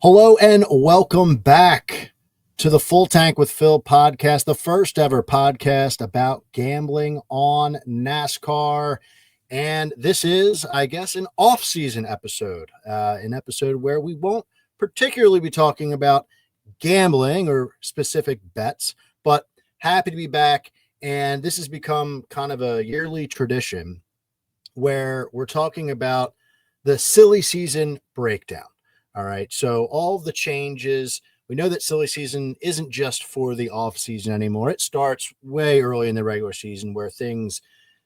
Hello and welcome back to the Full Tank with Phil podcast, the first ever podcast about gambling on NASCAR. And this is, I guess, an off-season episode, an episode where we won't particularly be talking about gambling or specific bets, but happy to be back. And this has become kind of a yearly tradition where we're talking about the silly season breakdown. All right. So all the changes, we know that silly season isn't just for the off season anymore. It starts way early in the regular season where things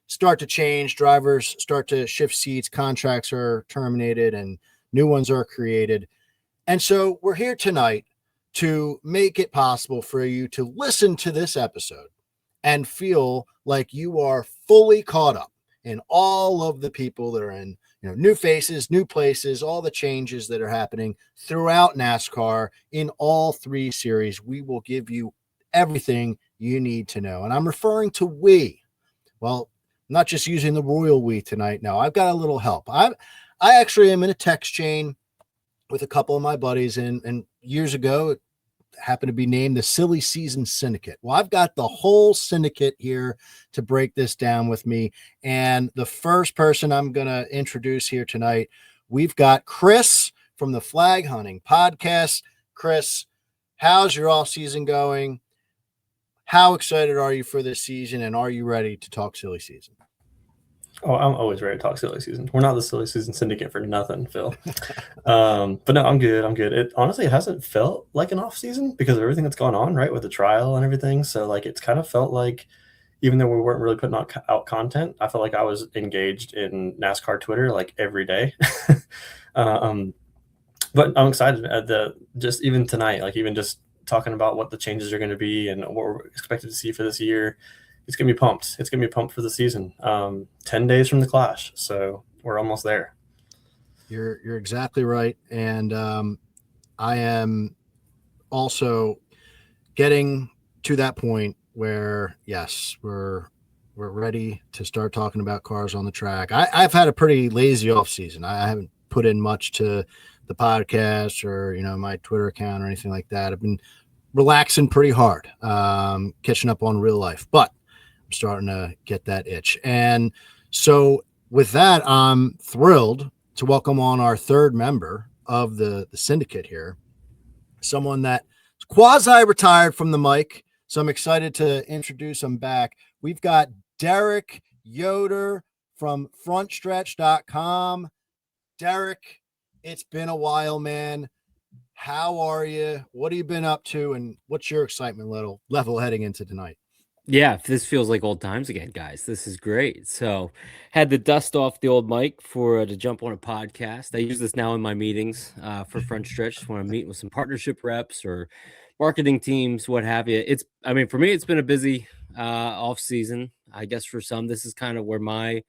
start to change. Drivers start to shift seats. Contracts are terminated and new ones are created. And so we're here tonight to make it possible for you to listen to this episode and feel like you are fully caught up in all of the people that are in, new faces, new places, all the changes that are happening throughout NASCAR in all three series. We will give you everything you need to know. And I'm referring to we. Well, I'm not just using the royal we tonight. No, I've got a little help. I actually am in a text chain with a couple of my buddies, and years ago, it happened to be named the Silly Season Syndicate. Well, I've got the whole syndicate here to break this down with me. And the first person I'm going to introduce here tonight, we've got Chris from the Flag Hunting Podcast. Chris, how's your off season going? How excited are you for this season? And are you ready to talk silly season? Oh, I'm always ready to talk silly season. We're not the Silly Season Syndicate for nothing, Phil. But no, I'm good. It honestly hasn't felt like an off season because of everything that's gone on, right, with the trial and everything. So like it's kind of felt like, even though we weren't really putting out content, I felt like I was engaged in NASCAR Twitter like every day. But I'm excited at just even tonight, like even just talking about what the changes are going to be and what we're expected to see for this year. It's going to be pumped. It's going to be pumped for the season. 10 days from the Clash. So we're almost there. You're exactly right. And I am also getting to that point where, yes, we're ready to start talking about cars on the track. I've had a pretty lazy off season. I haven't put in much to the podcast or, my Twitter account or anything like that. I've been relaxing pretty hard, catching up on real life, but I'm starting to get that itch. And so with that, I'm thrilled to welcome on our third member of the syndicate here, someone that quasi-retired from the mic. So I'm excited to introduce him back. We've got Derek Yoder from frontstretch.com. Derek, it's been a while, man. How are you? What have you been up to? And what's your excitement level heading into tonight? Yeah, this feels like old times again, guys. This is great. So, had to dust off the old mic to jump on a podcast. I use this now in my meetings for Front Stretch when I'm meeting with some partnership reps or marketing teams, what have you. For me, it's been a busy off season. I guess for some, this is kind of where my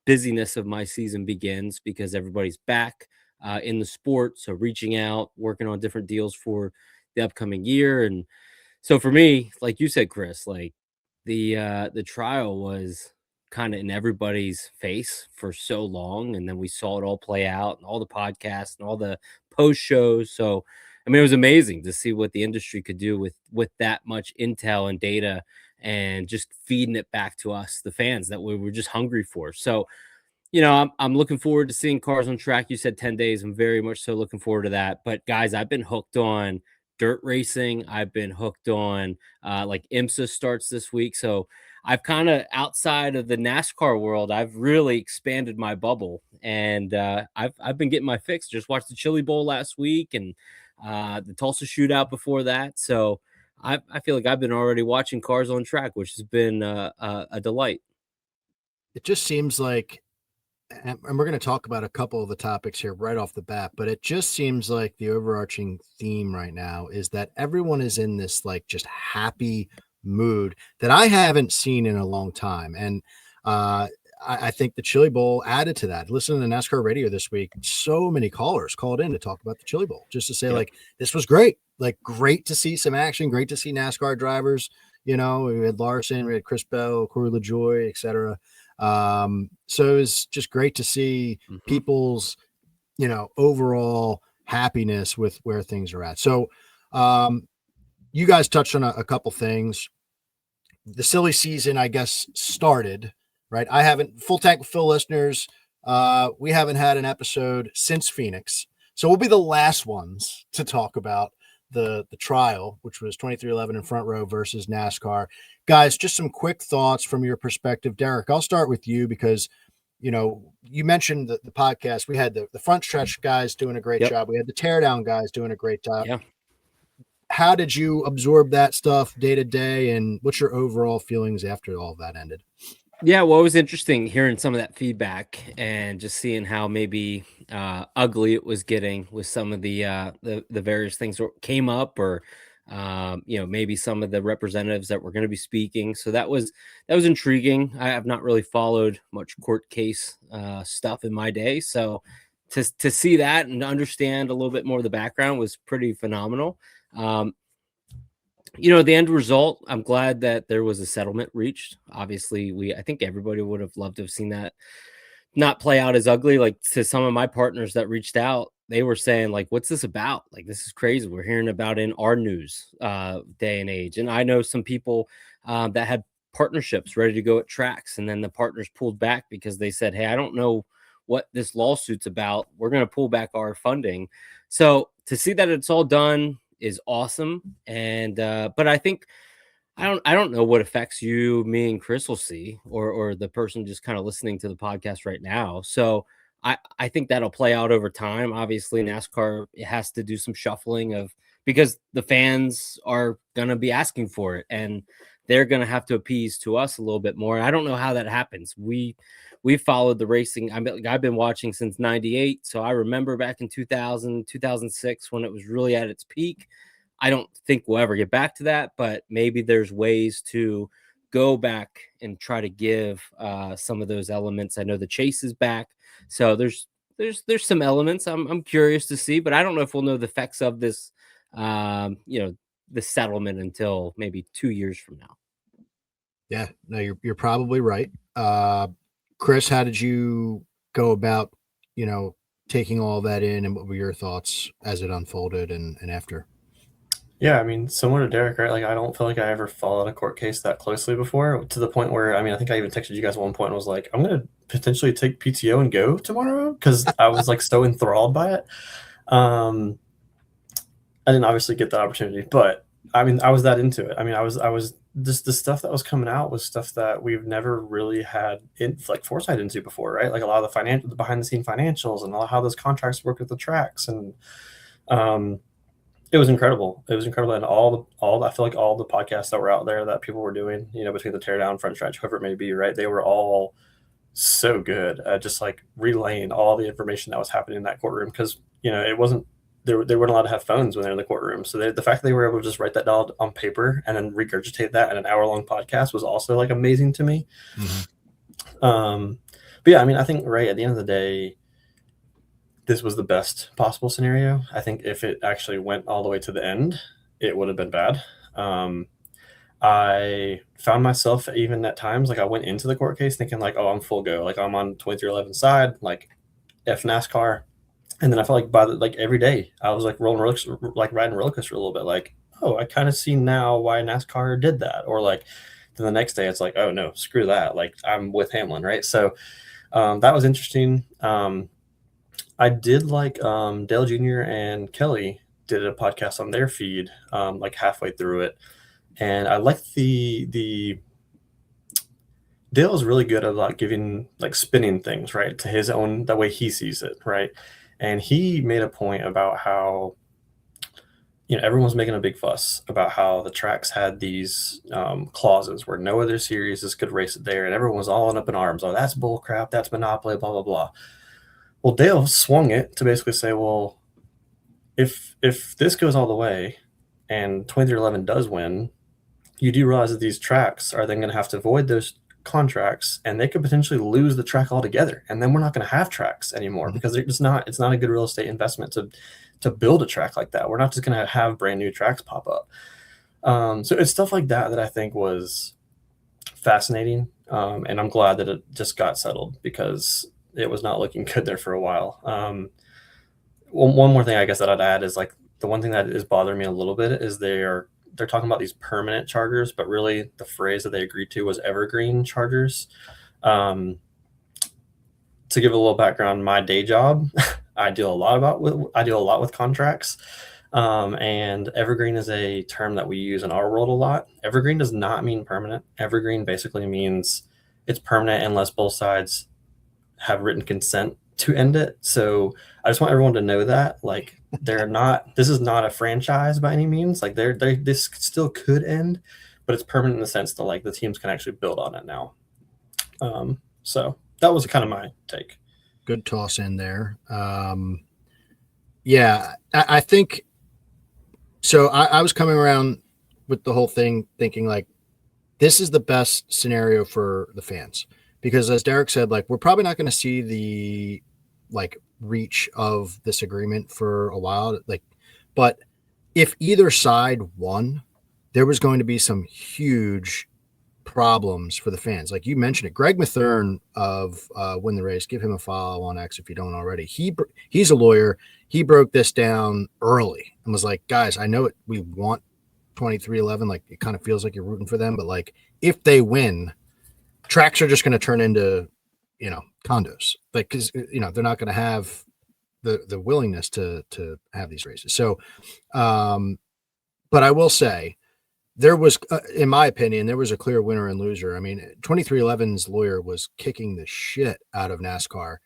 busyness of my season begins because everybody's back in the sport. So, reaching out, working on different deals for the upcoming year. And so for me, like you said, Chris, like the trial was kind of in everybody's face for so long, and then we saw it all play out and all the podcasts and all the post shows. So it was amazing to see what the industry could do with that much intel and data and just feeding it back to us, the fans that we were just hungry for. So, I'm looking forward to seeing cars on track. You said 10 days. I'm very much so looking forward to that. But guys, I've been hooked on dirt racing. I've been hooked on like IMSA starts this week. So I've kind of outside of the NASCAR world, I've really expanded my bubble, and I've been getting my fix. Just watched the Chili Bowl last week and the Tulsa Shootout before that. So I feel like I've been already watching cars on track, which has been a delight. It just seems like, and we're going to talk about a couple of the topics here right off the bat, but it just seems like the overarching theme right now is that everyone is in this like just happy mood that I haven't seen in a long time. And I think the Chili Bowl added to that. Listening to NASCAR radio this week, so many callers called in to talk about the Chili Bowl, just to say like, this was great. Like, great to see some action, great to see NASCAR drivers. We had Larson, we had Chris Bell, Corey LaJoie, etc. So it was just great to see people's, overall happiness with where things are at. So you guys touched on a couple things. The silly season, I guess, started, right? I haven't, Full Tank with Phil listeners, we haven't had an episode since Phoenix. So we'll be the last ones to talk about the trial, which was 2311 in Front Row versus NASCAR. Guys, just some quick thoughts from your perspective. Derek, I'll start with you because, you know, you mentioned the podcast. We had the front stretch guys doing a great job. We had the teardown guys doing a great job. Yeah. How did you absorb that stuff day to day, and what's your overall feelings after all that ended? Yeah, well, it was interesting hearing some of that feedback and just seeing how maybe ugly it was getting with some of the various things that came up, or you know, maybe some of the representatives that were going to be speaking. So that was intriguing. I have not really followed much court case stuff in my day, so to see that and understand a little bit more of the background was pretty phenomenal. You know, the end result, I'm glad that there was a settlement reached. Obviously, I think everybody would have loved to have seen that not play out as ugly. Like, to some of my partners that reached out, they were saying, like, what's this about? Like, this is crazy. We're hearing about it in our news day and age. And I know some people that had partnerships ready to go at tracks, and then the partners pulled back because they said, hey, I don't know what this lawsuit's about. We're going to pull back our funding. So to see that it's all done is awesome. And but I think I don't know what effects you, me, and Chris will see, or the person just kind of listening to the podcast right now. So I think that'll play out over time. Obviously, NASCAR has to do some shuffling of, because the fans are gonna be asking for it, and they're gonna have to appease to us a little bit more. I don't know how that happens. We followed the racing. I've been watching since '98, so I remember back in 2000, 2006 when it was really at its peak. I don't think we'll ever get back to that, but maybe there's ways to go back and try to give some of those elements. I know the chase is back, so there's some elements I'm curious to see, but I don't know if we'll know the effects of this, you know, the settlement until maybe 2 years from now. Yeah, no, you're probably right. Chris, how did you go about, you know, taking all that in, and what were your thoughts as it unfolded and after? Yeah, I mean, similar to Derek, right? Like, I don't feel like I ever followed a court case that closely before, to the point where, I mean, I think I even texted you guys at one point and was like, I'm going to potentially take PTO and go tomorrow, because I was like so enthralled by it. I didn't obviously get that opportunity, but I mean, I was that into it. I mean, I was just, the stuff that was coming out was stuff that we've never really had like foresight into before, right? Like a lot of the behind the scene financials and how those contracts work with the tracks. And it was incredible. It was incredible. And I feel like all the podcasts that were out there that people were doing, you know, between the teardown, front stretch, whoever it may be, right? They were all so good at just like relaying all the information that was happening in that courtroom. Cause you know, it wasn't, they weren't allowed to have phones when they're in the courtroom. So the fact that they were able to just write that down on paper and then regurgitate that in an hour-long podcast was also like amazing to me. Mm-hmm. But yeah, I mean, I think right at the end of the day, this was the best possible scenario. I think if it actually went all the way to the end, it would have been bad. I found myself even at times, like I went into the court case thinking like, oh, I'm full go. Like I'm on 2311 side, like F NASCAR. And then I felt like every day I was like riding roller coaster a little bit. Like, oh, I kind of see now why NASCAR did that. Or like then the next day it's like, oh no, screw that. Like I'm with Hamlin, right? So that was interesting. I did like Dale Jr. and Kelly did a podcast on their feed like halfway through it. And I liked the Dale is really good at like giving, like spinning things, right, to his own, the way he sees it, right? And he made a point about how, you know, everyone's making a big fuss about how the tracks had these clauses where no other series could race it there. And everyone was all up in arms. Oh, that's bull crap. That's monopoly, blah, blah, blah. Well, Dale swung it to basically say, well, if this goes all the way and 2311 does win, you do realize that these tracks are then going to have to void those contracts, and they could potentially lose the track altogether. And then we're not going to have tracks anymore, because it's not a good real estate investment to build a track like that. We're not just going to have brand new tracks pop up. So it's stuff like that I think was fascinating. And I'm glad that it just got settled, because it was not looking good there for a while. one more thing I guess that I'd add is like the one thing that is bothering me a little bit is they're talking about these permanent chargers, but really the phrase that they agreed to was evergreen chargers. To give a little background, my day job, I deal a lot with contracts. And evergreen is a term that we use in our world a lot. Evergreen does not mean permanent. Evergreen basically means it's permanent unless both sides have written consent to end it. So I just want everyone to know that, like, this is not a franchise by any means. Like this still could end, but it's permanent in the sense that like the teams can actually build on it now. So that was kind of my take. Good toss in there. Yeah, I think so. I was coming around with the whole thing thinking like this is the best scenario for the fans, because as Derek said, like we're probably not going to see the like reach of this agreement for a while. Like, but if either side won, there was going to be some huge problems for the fans. Like you mentioned it, Greg Mathern of Win the Race, give him a follow on X if you don't already. He's a lawyer. He broke this down early and was like, guys, I know we want 2311. Like it kind of feels like you're rooting for them, but like if they win, tracks are just going to turn into, condos. Like, cause they're not going to have the willingness to have these races. So, but I will say, there was, in my opinion, there was a clear winner and loser. I mean, 2311's lawyer was kicking the shit out of NASCAR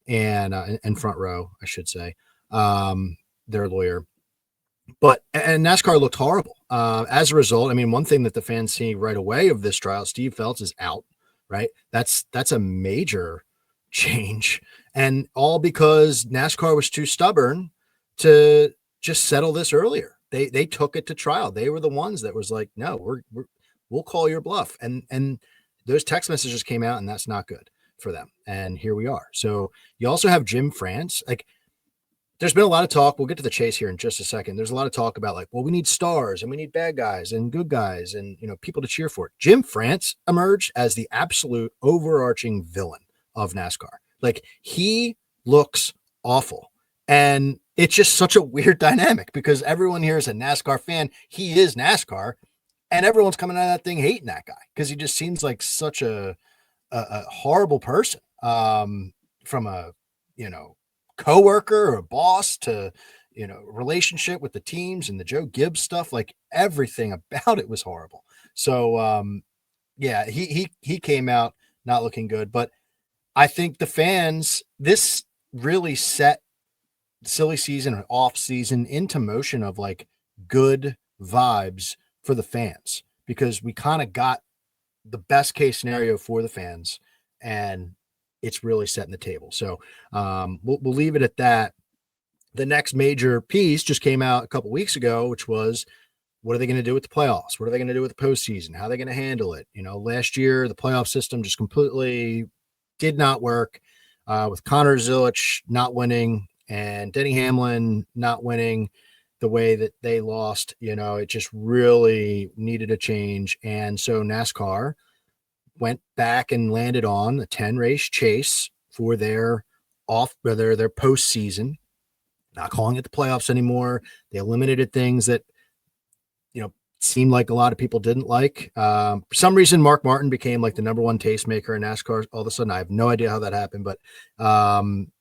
and Front Row, I should say, their lawyer. And NASCAR looked horrible. As a result, I mean, one thing that the fans see right away of this trial, Steve Phelps is out, right? That's a major change. And all because NASCAR was too stubborn to just settle this earlier. They took it to trial. They were the ones that was like, no, we'll call your bluff. And those text messages came out, and that's not good for them. And here we are. So you also have Jim France. Like, there's been a lot of talk. We'll get to the chase here in just a second. There's a lot of talk about like, well, we need stars and we need bad guys and good guys and people to cheer for. Jim France emerged as the absolute overarching villain of NASCAR. Like, he looks awful. And it's just such a weird dynamic because everyone here is a NASCAR fan. He is NASCAR, and everyone's coming out of that thing hating that guy because he just seems like such a horrible person, from a, coworker or a boss to, relationship with the teams and the Joe Gibbs stuff. Like everything about it was horrible. So, yeah, he came out not looking good, but I think the fans, this really set silly season and off season into motion of like good vibes for the fans, because we kind of got the best case scenario for the fans and it's really setting the table. So we'll leave it at that. The next major piece just came out a couple weeks ago, which was, what are they going to do with the playoffs? What are they going to do with the postseason? How are they going to handle it? Last year, the playoff system just completely did not work, with Connor Zilic not winning and Denny Hamlin not winning the way that they lost. It just really needed a change. And so NASCAR went back and landed on a 10 race chase for their postseason, not calling it the playoffs anymore. They eliminated things that, seemed like a lot of people didn't like. For some reason, Mark Martin became like the number one tastemaker in NASCAR all of a sudden. I have no idea how that happened, but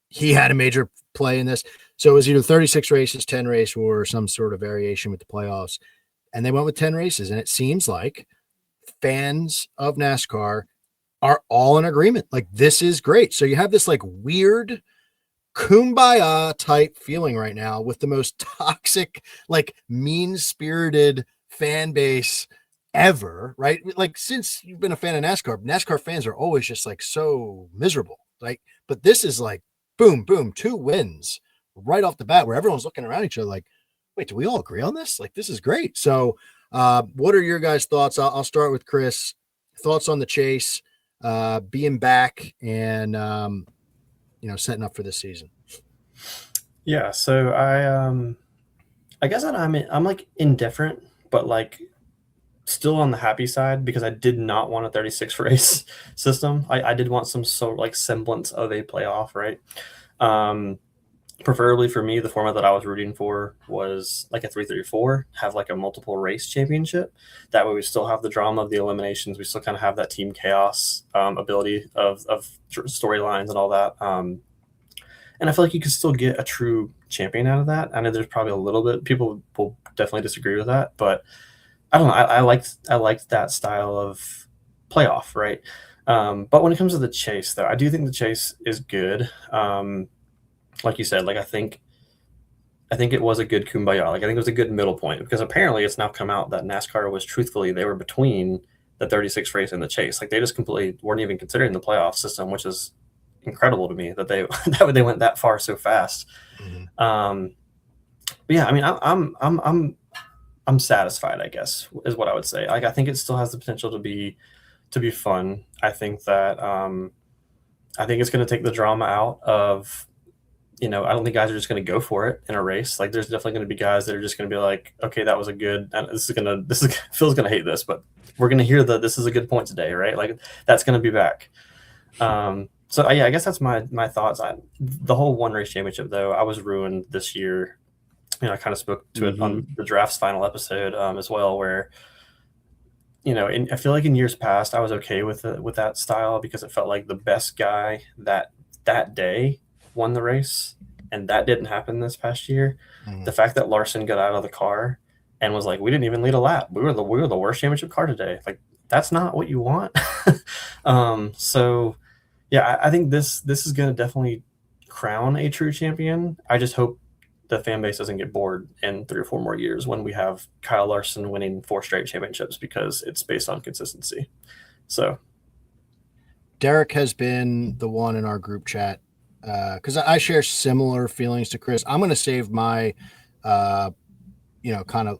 he had a major play in this. So it was either 36 races, 10 race, or some sort of variation with the playoffs. And they went with 10 races. And it seems like fans of NASCAR are all in agreement. Like, this is great. So you have this like weird kumbaya type feeling right now with the most toxic, like mean-spirited fan base ever, right? Like, since you've been a fan of NASCAR fans are always just like so miserable. Like, but this is like, boom, boom, 2 wins right off the bat where everyone's looking around each other like, wait, do we all agree on this? Like, this is great. So what are your guys' thoughts? I'll start with Chris. Thoughts on the chase, being back and, setting up for this season. Yeah. So I guess that I'm like indifferent, but like still on the happy side because I did not want a 36 race system. I did want some sort of like semblance of a playoff, right? preferably for me, the format that I was rooting for was like a 3-3-4, have like a multiple race championship. That way we still have the drama of the eliminations. We still kind of have that team chaos ability of storylines and all that. And I feel like you could still get a true champion out of that. I know there's probably a little bit, people will definitely disagree with that, but I don't know. I liked that style of playoff, right? But when it comes to the chase, though, I do think the chase is good. Like you said, like I think it was a good kumbaya. Like I think it was a good middle point, because apparently it's now come out that NASCAR was truthfully, they were between the 36 race and the chase. Like they just completely weren't even considering the playoff system, which is incredible to me that they that they went that far so fast. But yeah, I mean, I'm satisfied, I guess, is what I would say. Like I think it still has the potential to be fun. I think that I think it's going to take the drama out of, I don't think guys are just going to go for it in a race. Like there's definitely going to be guys that are just going to be like, okay, that was a good, and Phil's going to hate this, but we're going to hear that this is a good point today, right? Like that's going to be back. So yeah, I guess that's my thoughts on the whole one race championship. Though I was ruined this year. I kind of spoke to it on the draft's final episode as well, where I feel like in years past I was okay with that style, because it felt like the best guy that day won the race, and that didn't happen this past year. The fact that Larson got out of the car and was like, we didn't even lead a lap, we were the worst championship car today, like that's not what you want. So yeah, I think this is going to definitely crown a true champion. I just hope the fan base doesn't get bored in 3 or 4 more years when we have Kyle Larson winning 4 straight championships, because it's based on consistency. So Derek has been the one in our group chat, because I share similar feelings to Chris. I'm going to save my, kind of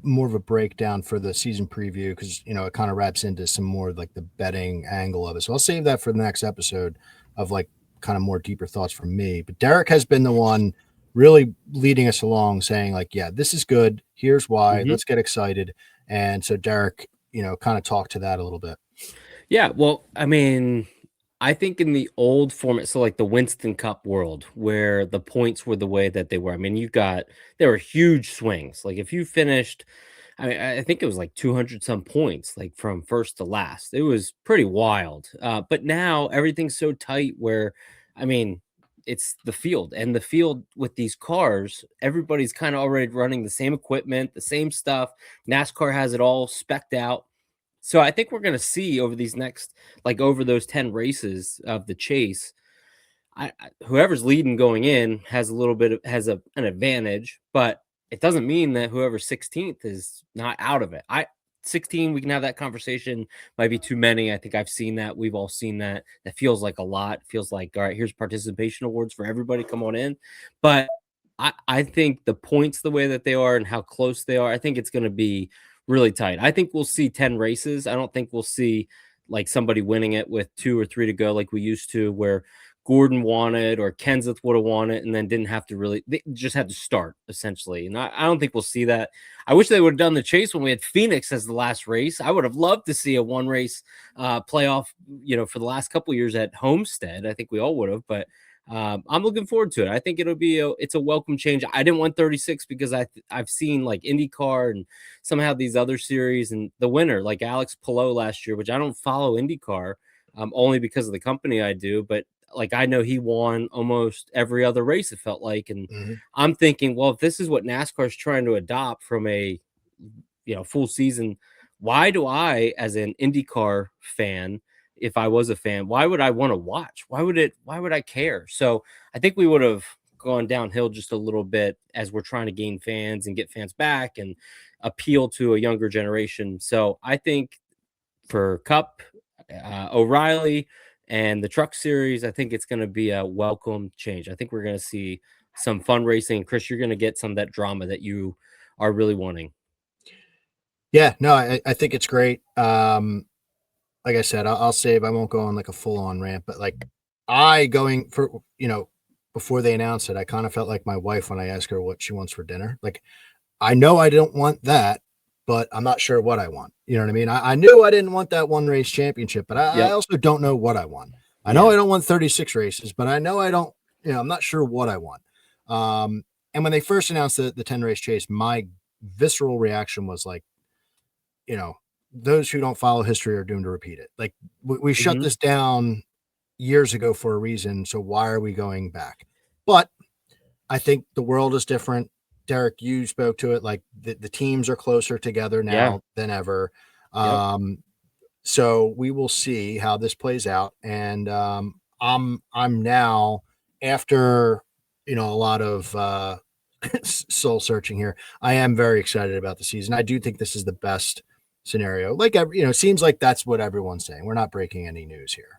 more of a breakdown for the season preview, because it kind of wraps into some more like the betting angle of it. So I'll save that for the next episode of like kind of more deeper thoughts from me. But Derek has been the one really leading us along, saying like, yeah, this is good. Here's why. Let's get excited. And so Derek, kind of talk to that a little bit. Yeah, well, I mean, I think in the old format, so like the Winston Cup world, where the points were the way that they were, I mean, there were huge swings. Like if you finished, I think it was like 200 some points, like from first to last. It was pretty wild. But now everything's so tight where, I mean, it's the field, and the field with these cars, everybody's kind of already running the same equipment, the same stuff. NASCAR has it all specced out. So I think we're going to see over these next, like over those 10 races of the chase, whoever's leading going in has an advantage, but it doesn't mean that whoever's 16th is not out of it. 16, we can have that conversation. Might be too many. I think I've seen that. We've all seen that. That feels like a lot. Feels like, all right, here's participation awards for everybody. Come on in. But I think the points the way that they are and how close they are, I think it's going to be really tight. I think we'll see 10 races. I don't think we'll see like somebody winning it with 2 or 3 to go like we used to, where Gordon won it or Kenseth would have won it and then didn't have to really, they just had to start essentially. And I don't think we'll see that. I wish they would have done the chase when we had Phoenix as the last race. I would have loved to see a 1 race playoff, for the last couple of years at Homestead. I think we all would have, but I'm looking forward to it. I think it's a welcome change. I didn't want 36 because I've seen like IndyCar and somehow these other series, and the winner like Alex Palou last year, which I don't follow IndyCar only because of the company I do, but like I know he won almost every other race, it felt like. And I'm thinking, well, if this is what NASCAR is trying to adopt from a full season, why do I, as an IndyCar fan, if I was a fan, why would I want to watch? Why would I care? So I think we would have gone downhill just a little bit as we're trying to gain fans and get fans back and appeal to a younger generation. So I think for Cup, O'Reilly, and the Truck Series, I think it's going to be a welcome change. I think we're going to see some fun racing. Chris, you're going to get some of that drama that you are really wanting. Yeah, no, I think it's great. Like I said, I'll save. I won't go on like a full on rant, but like before they announced it, I kind of felt like my wife when I asked her what she wants for dinner. Like, I know I don't want that, but I'm not sure what I want. You know what I mean? I knew I didn't want that 1 race championship, but I also don't know what I want. I know I don't want 36 races, but I know I don't, I'm not sure what I want. And when they first announced the 10 race chase, my visceral reaction was like, those who don't follow history are doomed to repeat it. Like we shut this down years ago for a reason. So why are we going back? But I think the world is different. Derek, you spoke to it. Like the teams are closer together now than ever. So we will see how this plays out. And I'm now, after a lot of soul searching here, I am very excited about the season. I do think this is the best scenario. Like seems like that's what everyone's saying. We're not breaking any news here.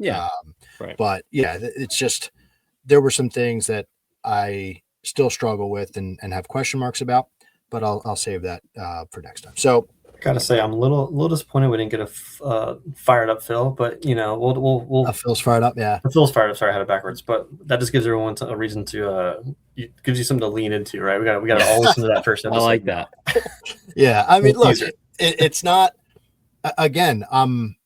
Right. But it's just there were some things that I still struggle with and have question marks about, but I'll save that for next time. So I gotta say, I'm a little disappointed we didn't get a fired up Phil, but we'll Phil's fired up. Yeah, Phil's fired up. Sorry, I had it backwards, but that just gives everyone a reason to gives you something to lean into, right? We got to all listen to that first episode. I like that. Yeah, I mean, look, it's not. Again, I'm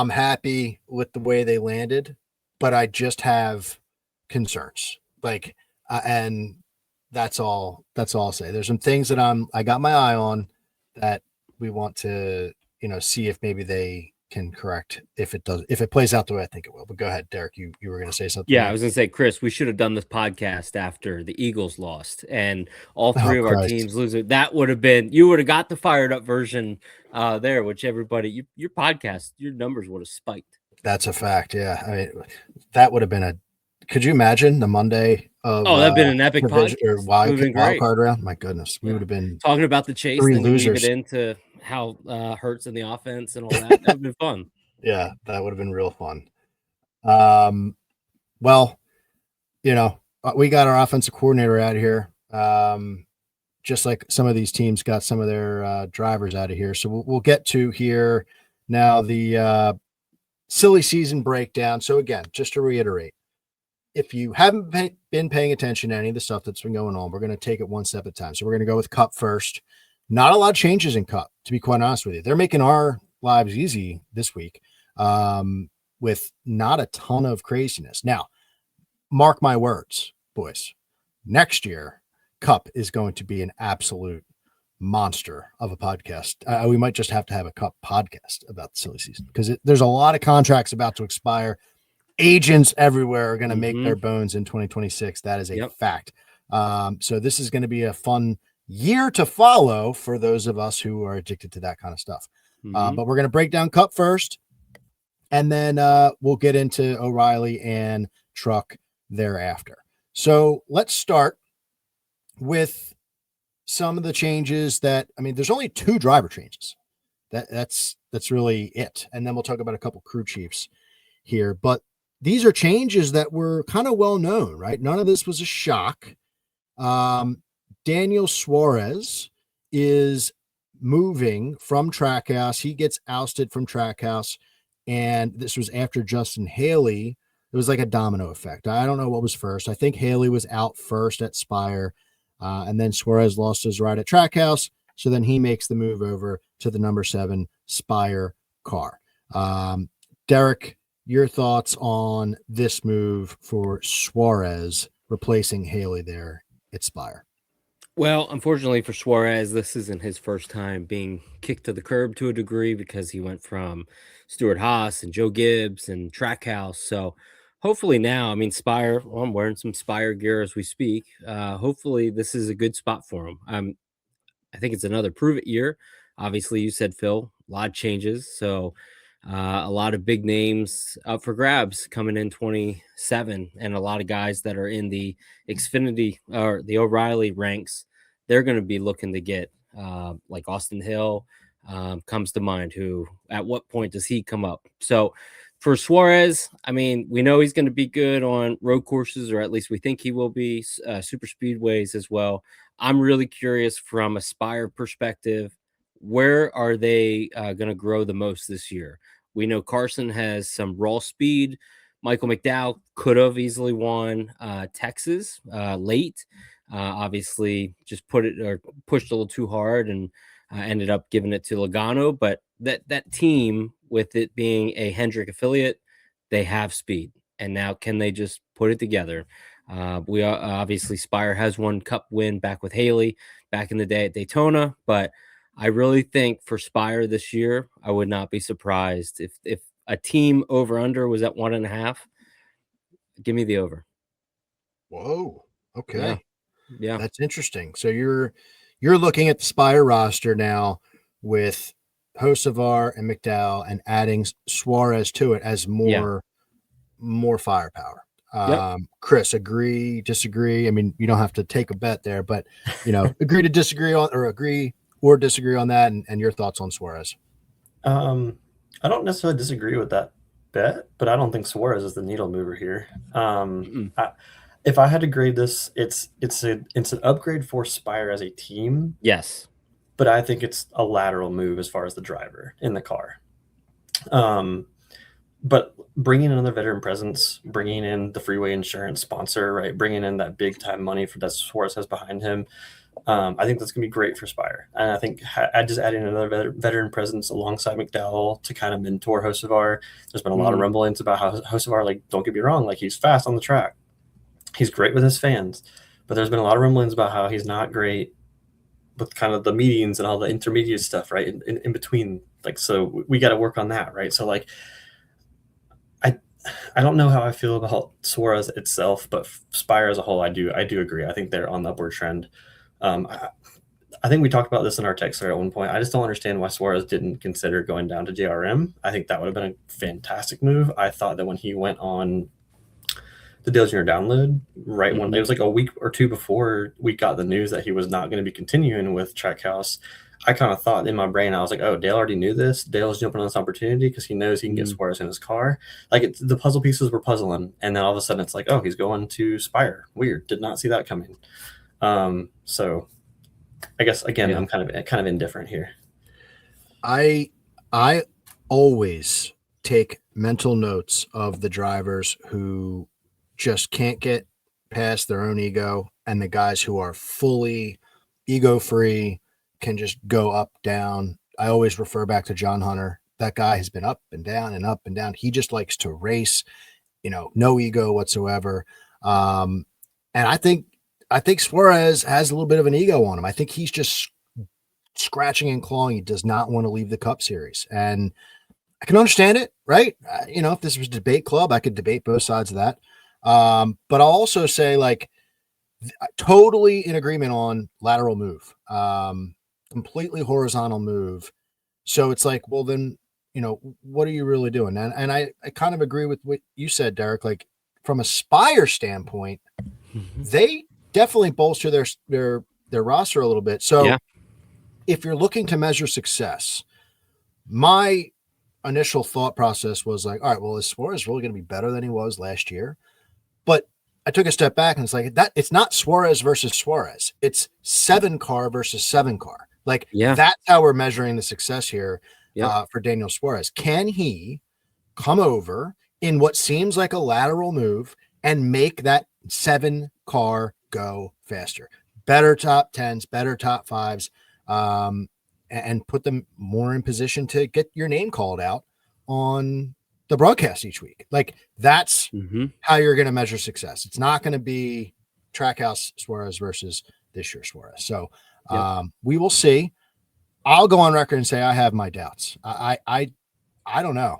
happy with the way they landed, but I just have concerns. Like, and that's all I'll say. There's some things that I got my eye on that we want to, see if maybe they can correct if it plays out the way I think it will. But go ahead, Derek, you were going to say something. Yeah, I was going to say, Chris, we should have done this podcast after the Eagles lost and all three of our teams losing. That would have been, you would have got the fired up version there, which everybody, your podcast, your numbers would have spiked. That's a fact. Yeah. I mean, that would have been could you imagine the Monday of that'd been an epic podcast or wild card round? My goodness, we would have been talking about the chase and then leave it into how Hurts in the offense and all that. That would have been fun. Yeah, that would have been real fun. Well, we got our offensive coordinator out of here. Just like some of these teams got some of their drivers out of here. So we'll get to here now the silly season breakdown. So again, just to reiterate, if you haven't been paying attention to any of the stuff that's been going on, we're going to take it one step at a time. So we're going to go with Cup first. Not a lot of changes in Cup, to be quite honest with you. They're making our lives easy this week with not a ton of craziness. Now, mark my words, boys. Next year, Cup is going to be an absolute monster of a podcast. We might just have to have a Cup podcast about the silly season because there's a lot of contracts about to expire. Agents everywhere are going to make their bones in 2026. That is a fact. So this is going to be a fun year to follow for those of us who are addicted to that kind of stuff. But we're going to break down Cup first, and then we'll get into O'Reilly and Truck thereafter. So let's start with some of the changes there's only 2 driver changes. That's really it. And then we'll talk about a couple crew chiefs here, but these are changes that were kind of well known, right? None of this was a shock. Daniel Suarez is moving from Trackhouse. He gets ousted from Trackhouse, and this was after Justin Haley. It was like a domino effect. I don't know what was first. I think Haley was out first at Spire, and then Suarez lost his ride at Trackhouse. So then he makes the move over to the number 7 Spire car. Derek, your thoughts on this move for Suarez replacing Haley there at Spire? Well, unfortunately for Suarez, this isn't his first time being kicked to the curb to a degree because he went from Stuart Haas and Joe Gibbs and Trackhouse. So hopefully now, Spire, I'm wearing some Spire gear as we speak. Hopefully this is a good spot for him. I think it's another prove it year. Obviously, you said, Phil, a lot of changes. So a lot of big names up for grabs coming in 27, and a lot of guys that are in the Xfinity or the O'Reilly ranks. They're going to be looking to get like Austin Hill comes to mind. Who at what point does he come up? So for Suarez, we know he's going to be good on road courses, or at least we think he will be super speedways as well. I'm really curious from a Spire perspective. Where are they going to grow the most this year? We know Carson has some raw speed. Michael McDowell could have easily won Texas late. Obviously, just pushed a little too hard and ended up giving it to Logano. But that team, with it being a Hendrick affiliate, they have speed. And now can they just put it together? We obviously Spire has one Cup win back with Haley back in the day at Daytona, but I really think for Spire this year, I would not be surprised if a team over under was at 1.5. Give me the over. Whoa. Yeah. Okay. Yeah. That's interesting. So you're looking at the Spire roster now with Hocevar and McDowell and adding Suarez to it as more firepower. Yep. Chris, agree, disagree? I mean, you don't have to take a bet there, but agree to disagree on, or agree or disagree on that, and your thoughts on Suarez. I don't necessarily disagree with that bet, but I don't think Suarez is the needle mover here. If I had to grade this, it's an upgrade for Spire as a team. Yes. But I think it's a lateral move as far as the driver in the car. But bringing in another veteran presence, bringing in the Freeway Insurance sponsor, right? Bringing in that big time money that Suarez has behind him. I think that's going to be great for Spire. And I think just adding another veteran presence alongside McDowell to kind of mentor Hocevar. There's been a lot of rumblings about how Hocevar, don't get me wrong, he's fast on the track. He's great with his fans. But there's been a lot of rumblings about how he's not great with kind of the meetings and all the intermediate stuff, right? In between. So we got to work on that, right? So I don't know how I feel about Suarez itself, but Spire as a whole, I do agree. I think they're on the upward trend. I think we talked about this in our text at one point. I just don't understand why Suarez didn't consider going down to JRM. I think that would have been a fantastic move. I thought that when he went on the Dale Jr. download, right when it was a week or two before we got the news that he was not going to be continuing with Trackhouse, I kind of thought in my brain, I was like, oh, Dale already knew this. Dale's jumping on this opportunity because he knows he can get Suarez in his car. The puzzle pieces were puzzling. And then all of a sudden it's like, oh, he's going to Spire. Weird. Did not see that coming. So I guess, again, I'm kind of indifferent here. I always take mental notes of the drivers who just can't get past their own ego, and the guys who are fully ego free can just go up, down. I always refer back to John Hunter. That guy has been up and down and up and down. He just likes to race, no ego whatsoever. And I think Suarez has a little bit of an ego on him. I think he's just scratching and clawing. He does not want to leave the Cup Series. And I can understand it, right? If this was a debate club, I could debate both sides of that. But I'll also say, totally in agreement on lateral move, completely horizontal move. So it's well, then, what are you really doing? And I kind of agree with what you said, Derek. From a Spire standpoint, they definitely bolster their roster a little bit. So if you're looking to measure success, my initial thought process was all right, well, is Suarez really going to be better than he was last year? But I took a step back and it's that it's not Suarez versus Suarez. It's 7-car versus 7-car. That's how we're measuring the success here for Daniel Suarez. Can he come over in what seems like a lateral move and make that 7-car go faster? Better top 10s, better top 5s, and put them more in position to get your name called out on the broadcast each week. That's how you're going to measure success. It's not going to be Trackhouse Suarez versus this year Suarez. So we will see. I'll go on record and say I have my doubts. I don't know.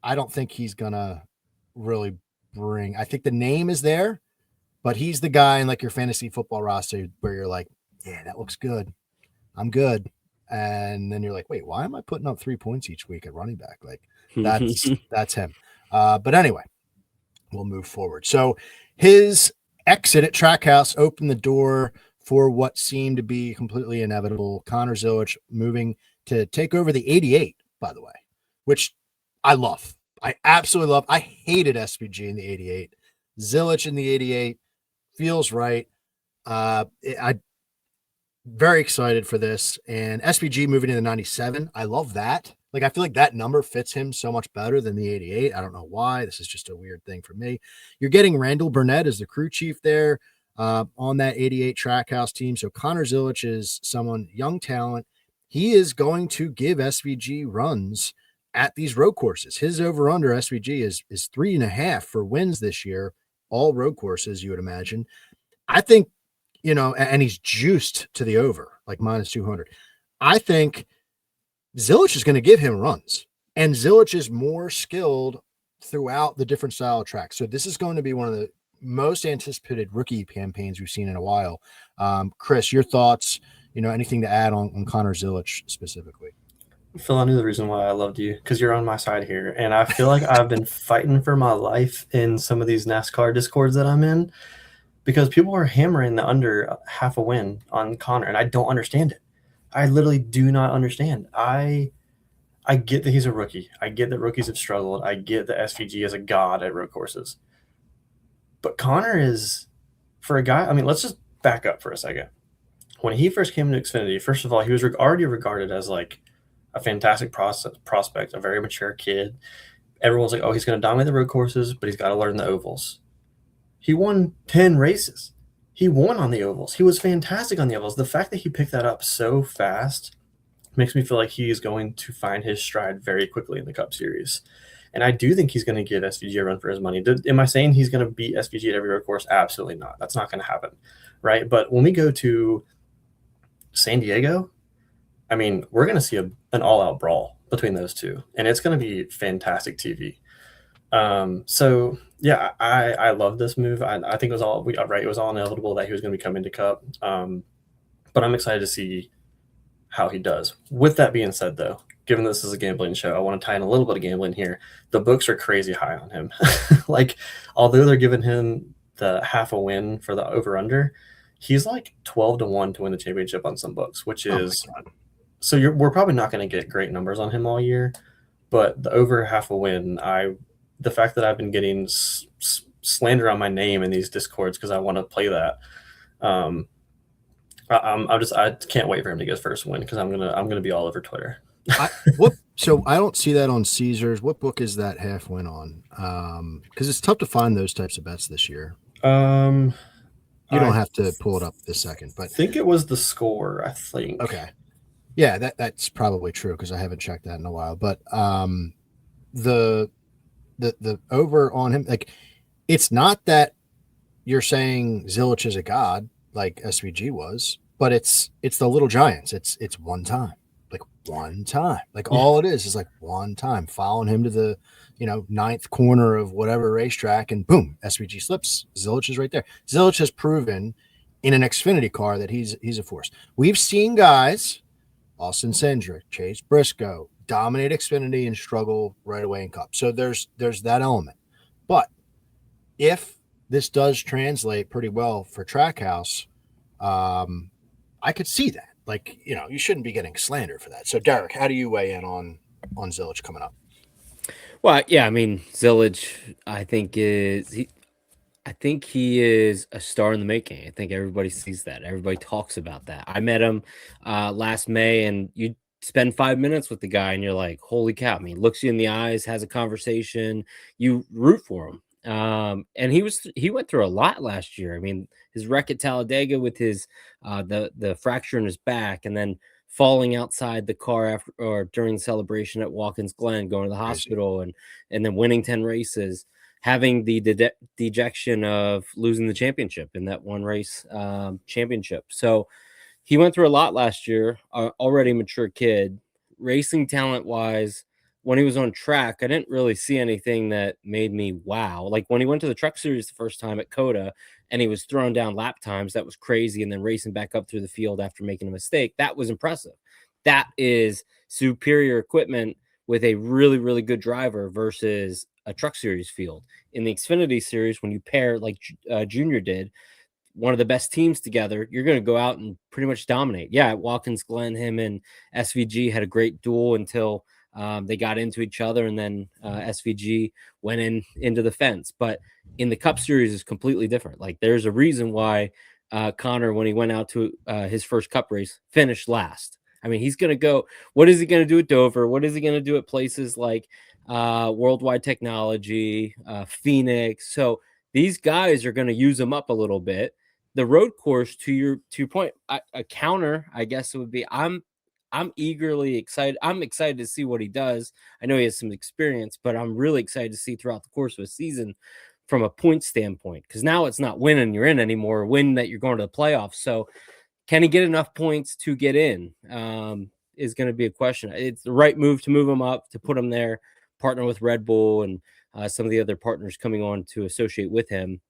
I don't think he's going to really bring. I think the name is there, but he's the guy in your fantasy football roster where you're yeah, that looks good. I'm good. And then you're wait, why am I putting up 3 points each week at running back? That's him. But anyway, we'll move forward. So his exit at Trackhouse opened the door for what seemed to be completely inevitable. Connor Zilisch moving to take over the 88, by the way, which I love. I absolutely love. I hated SPG in the 88. Zilisch in the 88 feels right. I very excited for this, and SPG moving into 97. I love that. I feel that number fits him so much better than the 88. I don't know why. This is just a weird thing for me. You're getting Randall Burnett as the crew chief there on that 88 Trackhouse team. So Connor Zilisch is someone, young talent. He is going to give SVG runs at these road courses. His over-under SVG is 3.5 for wins this year all road courses, you would imagine. I think, and he's juiced to the over, like minus 200. I think Zilich is going to give him runs, and Zilich is more skilled throughout the different style of tracks. So this is going to be one of the most anticipated rookie campaigns we've seen in a while. Chris, your thoughts, anything to add on Connor Zilich specifically? Phil, I knew the reason why I loved you, because you're on my side here. And I feel like I've been fighting for my life in some of these NASCAR discords that I'm in, because people are hammering the under half a win on Connor, and I don't understand it. I literally do not understand. I get that he's a rookie. I get that rookies have struggled. I get that SVG is a god at road courses. But Connor is, for a guy, I mean, let's just back up for a second. When he first came to Xfinity, first of all, he was already regarded as like a fantastic prospect, a very mature kid. Everyone's like, oh, he's going to dominate the road courses, but he's got to learn the ovals. He won 10 races. He won on the ovals. He was fantastic on the ovals. The fact that he picked that up so fast makes me feel like he is going to find his stride very quickly in the Cup Series. And I do think he's going to give SVG a run for his money. Am I saying he's going to beat SVG at every road course? Absolutely not. That's not going to happen, right? But when we go to San Diego, I mean, we're going to see an all-out brawl between those two, and it's going to be fantastic TV. So yeah, I love this move. I think it was all right. It was all inevitable that he was going to be coming to Cup. But I'm excited to see how he does. With that being said, though, given this is a gambling show, I want to tie in a little bit of gambling here. The books are crazy high on him. Like, although they're giving him the half a win for the over/under, he's like 12-1 to win the championship on some books, which is so we're probably not going to get great numbers on him all year. But the over half a win, the fact that I've been getting slander on my name in these discords because I want to play that. I can't wait for him to get his first win, because I'm gonna be all over Twitter. So I don't see that on Caesars. What book is that half win on? Because it's tough to find those types of bets this year. You don't have to pull it up this second, but I think it was the score. I think. Okay, yeah, that's probably true, because I haven't checked that in a while. But the over on him, like, it's not that you're saying Zilich is a god like SVG was, but it's the little giants. It's one time. Like, all it is like one time, following him to the ninth corner of whatever racetrack, and boom, SVG slips. Zilich is right there. Zilich has proven in an Xfinity car that he's a force. We've seen guys, Austin Cindric, Chase Briscoe, dominate Xfinity and struggle right away in Cup. So there's that element. But if this does translate pretty well for Trackhouse, I could see that. Like, you shouldn't be getting slandered for that. So, Derek, how do you weigh in on Zilich coming up? Well, yeah, I mean, Zilich, I think he is a star in the making. I think everybody sees that. Everybody talks about that. I met him last May, and you spend 5 minutes with the guy, and you're like, holy cow. I mean, looks you in the eyes, has a conversation, you root for him. And he went through a lot last year. I mean, his wreck at Talladega with his the fracture in his back, and then falling outside the car after or during the celebration at Watkins Glen, going to the hospital, and then winning 10 races, having the dejection of losing the championship in that one race championship. So he went through a lot last year. Already a mature kid, racing talent wise. When he was on track, I didn't really see anything that made me wow. Like when he went to the Truck Series the first time at Coda and he was throwing down lap times, that was crazy. And then racing back up through the field after making a mistake, that was impressive. That is superior equipment with a really, really good driver versus a Truck Series field. In the Xfinity Series, when you pair like Junior did, one of the best teams together, you're going to go out and pretty much dominate. Yeah, at Watkins Glen, him and SVG had a great duel until they got into each other, and then SVG went into the fence. But in the Cup Series is completely different. Like, there's a reason why Connor, when he went out to his first Cup race, finished last. I mean, he's going to go. What is he going to do at Dover? What is he going to do at places like Worldwide Technology, Phoenix? So these guys are going to use him up a little bit. The road course, to your point, a counter, I guess it would be. I'm eagerly excited. I'm excited to see what he does. I know he has some experience, but I'm really excited to see throughout the course of a season. from a point standpoint, because now it's not winning you're in anymore, win that you're going to the playoffs. So can he get enough points to get in? Is going to be a question. It's the right move to move him up, to put him there, partner with Red Bull and some of the other partners coming on to associate with him.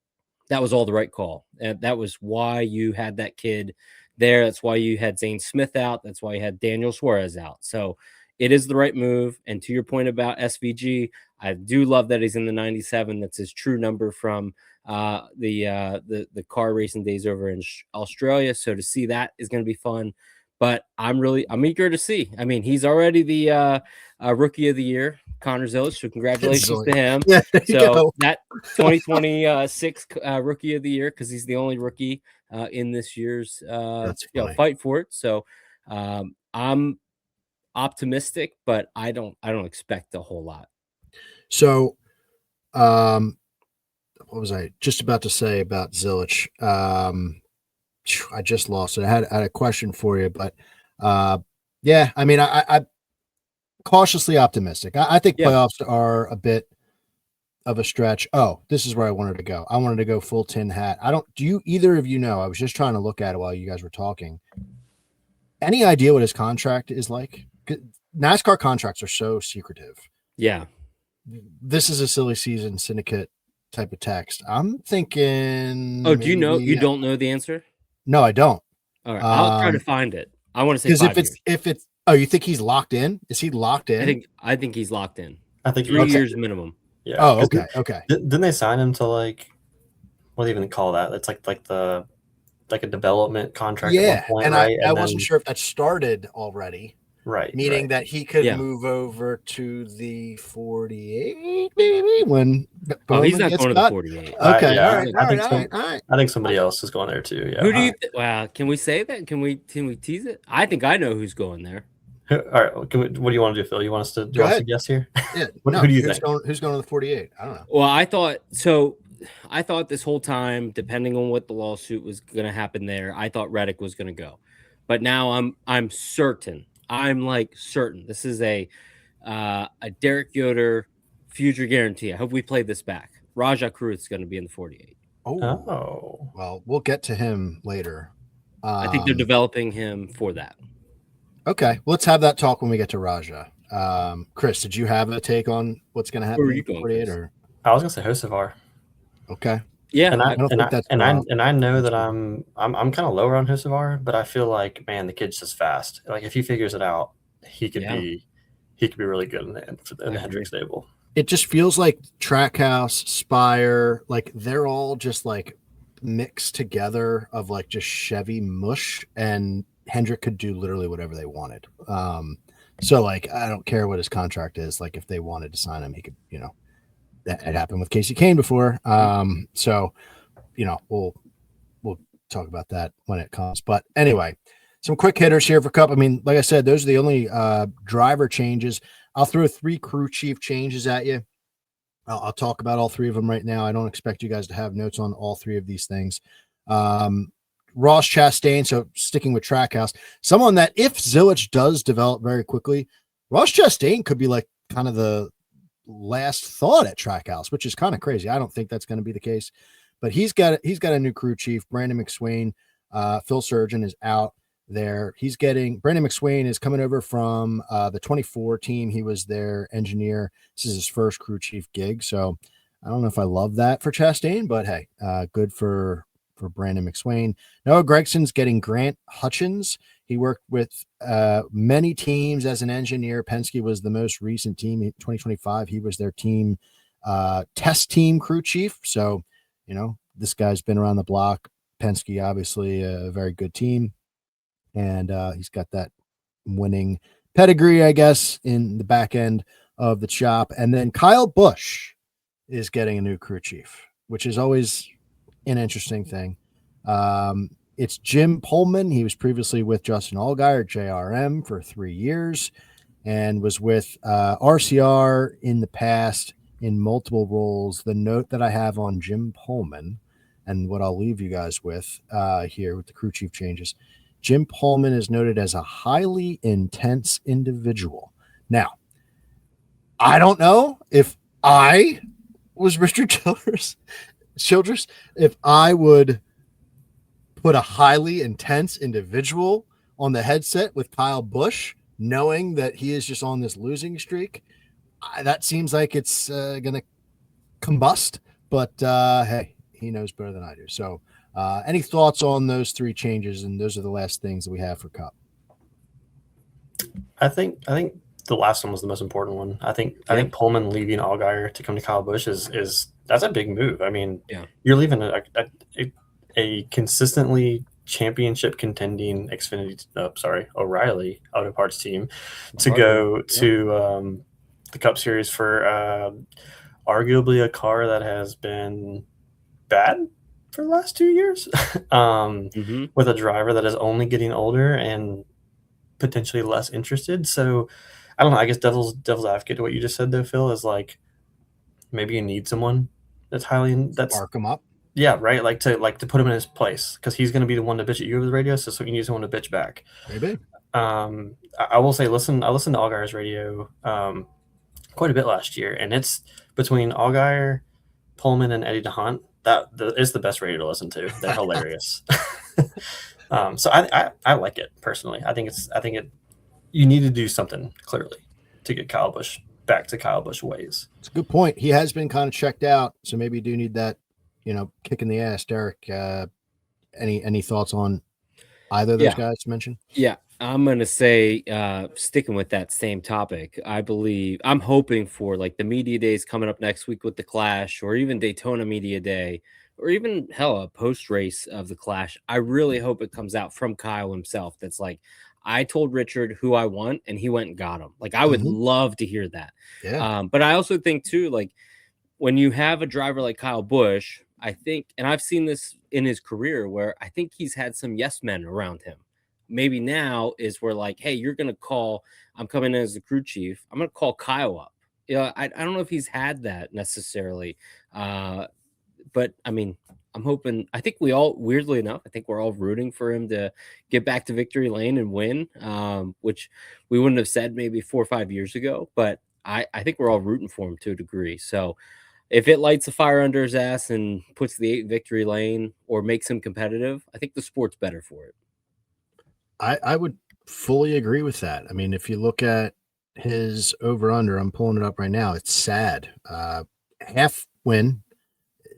That was all the right call. And that was why you had that kid there. That's why you had Zane Smith out. That's why you had Daniel Suarez out. So it is the right move. And to your point about SVG, I do love that he's in the 97. That's his true number from the car racing days over in Australia. So to see that is going to be fun. But I'm eager to see. I mean, he's already the rookie of the year, Connor Zilic. So congratulations to him. Yeah, so that 2026 rookie of the year, because he's the only rookie in this year's fight for it. So I'm optimistic, but I don't expect a whole lot. So what was I just about to say about Zilic? I just lost it. I had a question for you, but yeah, I mean, I'm cautiously optimistic. I think playoffs are a bit of a stretch. Oh, this is where I wanted to go. I wanted to go full tin hat. Do you either of you know? I was just trying to look at it while you guys were talking. Any idea what his contract is like? NASCAR contracts are so secretive. Yeah. This is a Silly Season Syndicate type of text. I'm thinking. Oh, do you know? You don't know the answer? No, I don't. All right, I'll try to find it. I want to say 5 years. If it's oh, you think he's locked in? Is he locked in? I think he's locked in. I think 3 years minimum. Yeah. Oh, okay. Didn't they sign him to like, what do you even call that? It's like a development contract. Yeah, at one point, and right? I wasn't sure if that started already. Right. Meaning that he could move over to the 48, maybe when. He's not going to the 48. Okay, yeah, all right. I think somebody else is going there too. Yeah. Who do you? Wow, can we say that? Can we tease it? I think I know who's going there. All right. What do you want to do, Phil? You want us to do a guess here? Yeah. Who do you think? Who's going to the 48? I don't know. Well, I thought this whole time, depending on what the lawsuit was going to happen there, I thought Reddick was going to go, but now I'm certain. I'm like certain this is a Derek Yoder future guarantee. I hope we play this back. Rajah Cruz is going to be in the 48. Oh, well, we'll get to him later. I think they're developing him for that. Okay, let's have that talk when we get to Rajah. Chris, did you have a take on what's going to happen? Where are you going, 48? Or I was going to say Hocevar. Okay. Yeah, and I know that I'm kind of lower on Hocevar, but I feel like, man, the kid's just fast. Like if he figures it out, he could be really good in the Hendrick stable. It just feels like Trackhouse, Spire, like they're all just like mixed together of like just Chevy mush, and Hendrick could do literally whatever they wanted. So like I don't care what his contract is. Like if they wanted to sign him, he could, that had happened with Casey Kane before. So, we'll talk about that when it comes. But anyway, some quick hitters here for Cup. I mean, like I said, those are the only driver changes. I'll throw 3 crew chief changes at you. I'll talk about all 3 of them right now. I don't expect you guys to have notes on all 3 of these things. Ross Chastain, so sticking with Trackhouse, someone that if Zilic does develop very quickly, Ross Chastain could be like kind of the last thought at Trackhouse, which is kind of crazy. I don't think that's going to be the case, but he's got a new crew chief, Brandon McSwain. Phil Surgeon is out there. Brandon McSwain is coming over from the 24 team. He was their engineer. This is his first crew chief gig. So I don't know if I love that for Chastain, but hey, good for Brandon McSwain. Noah Gregson's getting Grant Hutchins. He worked with many teams as an engineer. Penske was the most recent team in 2025. He was their team test team crew chief. So, this guy's been around the block. Penske, obviously a very good team. And he's got that winning pedigree, I guess, in the back end of the shop. And then Kyle Busch is getting a new crew chief, which is always an interesting thing. It's Jim Pullman. He was previously with Justin Allgaier, JRM, for 3 years and was with RCR in the past in multiple roles. The note that I have on Jim Pullman and what I'll leave you guys with here with the crew chief changes, Jim Pullman is noted as a highly intense individual. Now, I don't know if I was Richard Childress, if I would put a highly intense individual on the headset with Kyle Busch, knowing that he is just on this losing streak, that seems like it's going to combust. But hey, he knows better than I do. So any thoughts on those three changes? And those are the last things that we have for Cup. I think the last one was the most important one. I think Pullman leaving Allgaier to come to Kyle Busch is that's a big move. I mean, you're leaving a consistently championship contending O'Reilly Auto Parts team to go to the Cup Series for arguably a car that has been bad for the last 2 years, with a driver that is only getting older and potentially less interested. So I don't know. I guess devil's advocate to what you just said though, Phil, is like maybe you need someone that's Spark him up. Yeah, right. Like to put him in his place because he's going to be the one to bitch at you over the radio. So you need someone to bitch back. Maybe. I will say, I listened to Allgaier's radio quite a bit last year, and it's between Allgaier, Pullman, and Eddie DeHaan. That is the best radio to listen to. They're hilarious. So I like it personally. I think you need to do something clearly to get Kyle Busch back to Kyle Busch ways. It's a good point. He has been kind of checked out, so maybe you do need that, kick in the ass. Derek, any thoughts on either of those guys mentioned? Yeah, I'm gonna say, sticking with that same topic, I'm hoping for like the media days coming up next week with the Clash, or even Daytona Media Day, or even hell, a post race of the Clash. I really hope it comes out from Kyle himself. That's like, I told Richard who I want, and he went and got him. Like, I would love to hear that. Yeah. But I also think too, like when you have a driver like Kyle Busch, I think, and I've seen this in his career where I think he's had some yes men around him. Maybe now is where like, hey, I'm coming in as the crew chief. I'm going to call Kyle up. I don't know if he's had that necessarily. But I mean, I'm hoping, I think weirdly enough, I think we're all rooting for him to get back to victory lane and win, which we wouldn't have said maybe 4 or 5 years ago, but I think we're all rooting for him to a degree. So if it lights a fire under his ass and puts the 8 victory lane or makes him competitive, I think the sport's better for it. I would fully agree with that. I mean, if you look at his over under, I'm pulling it up right now. It's sad. Half win.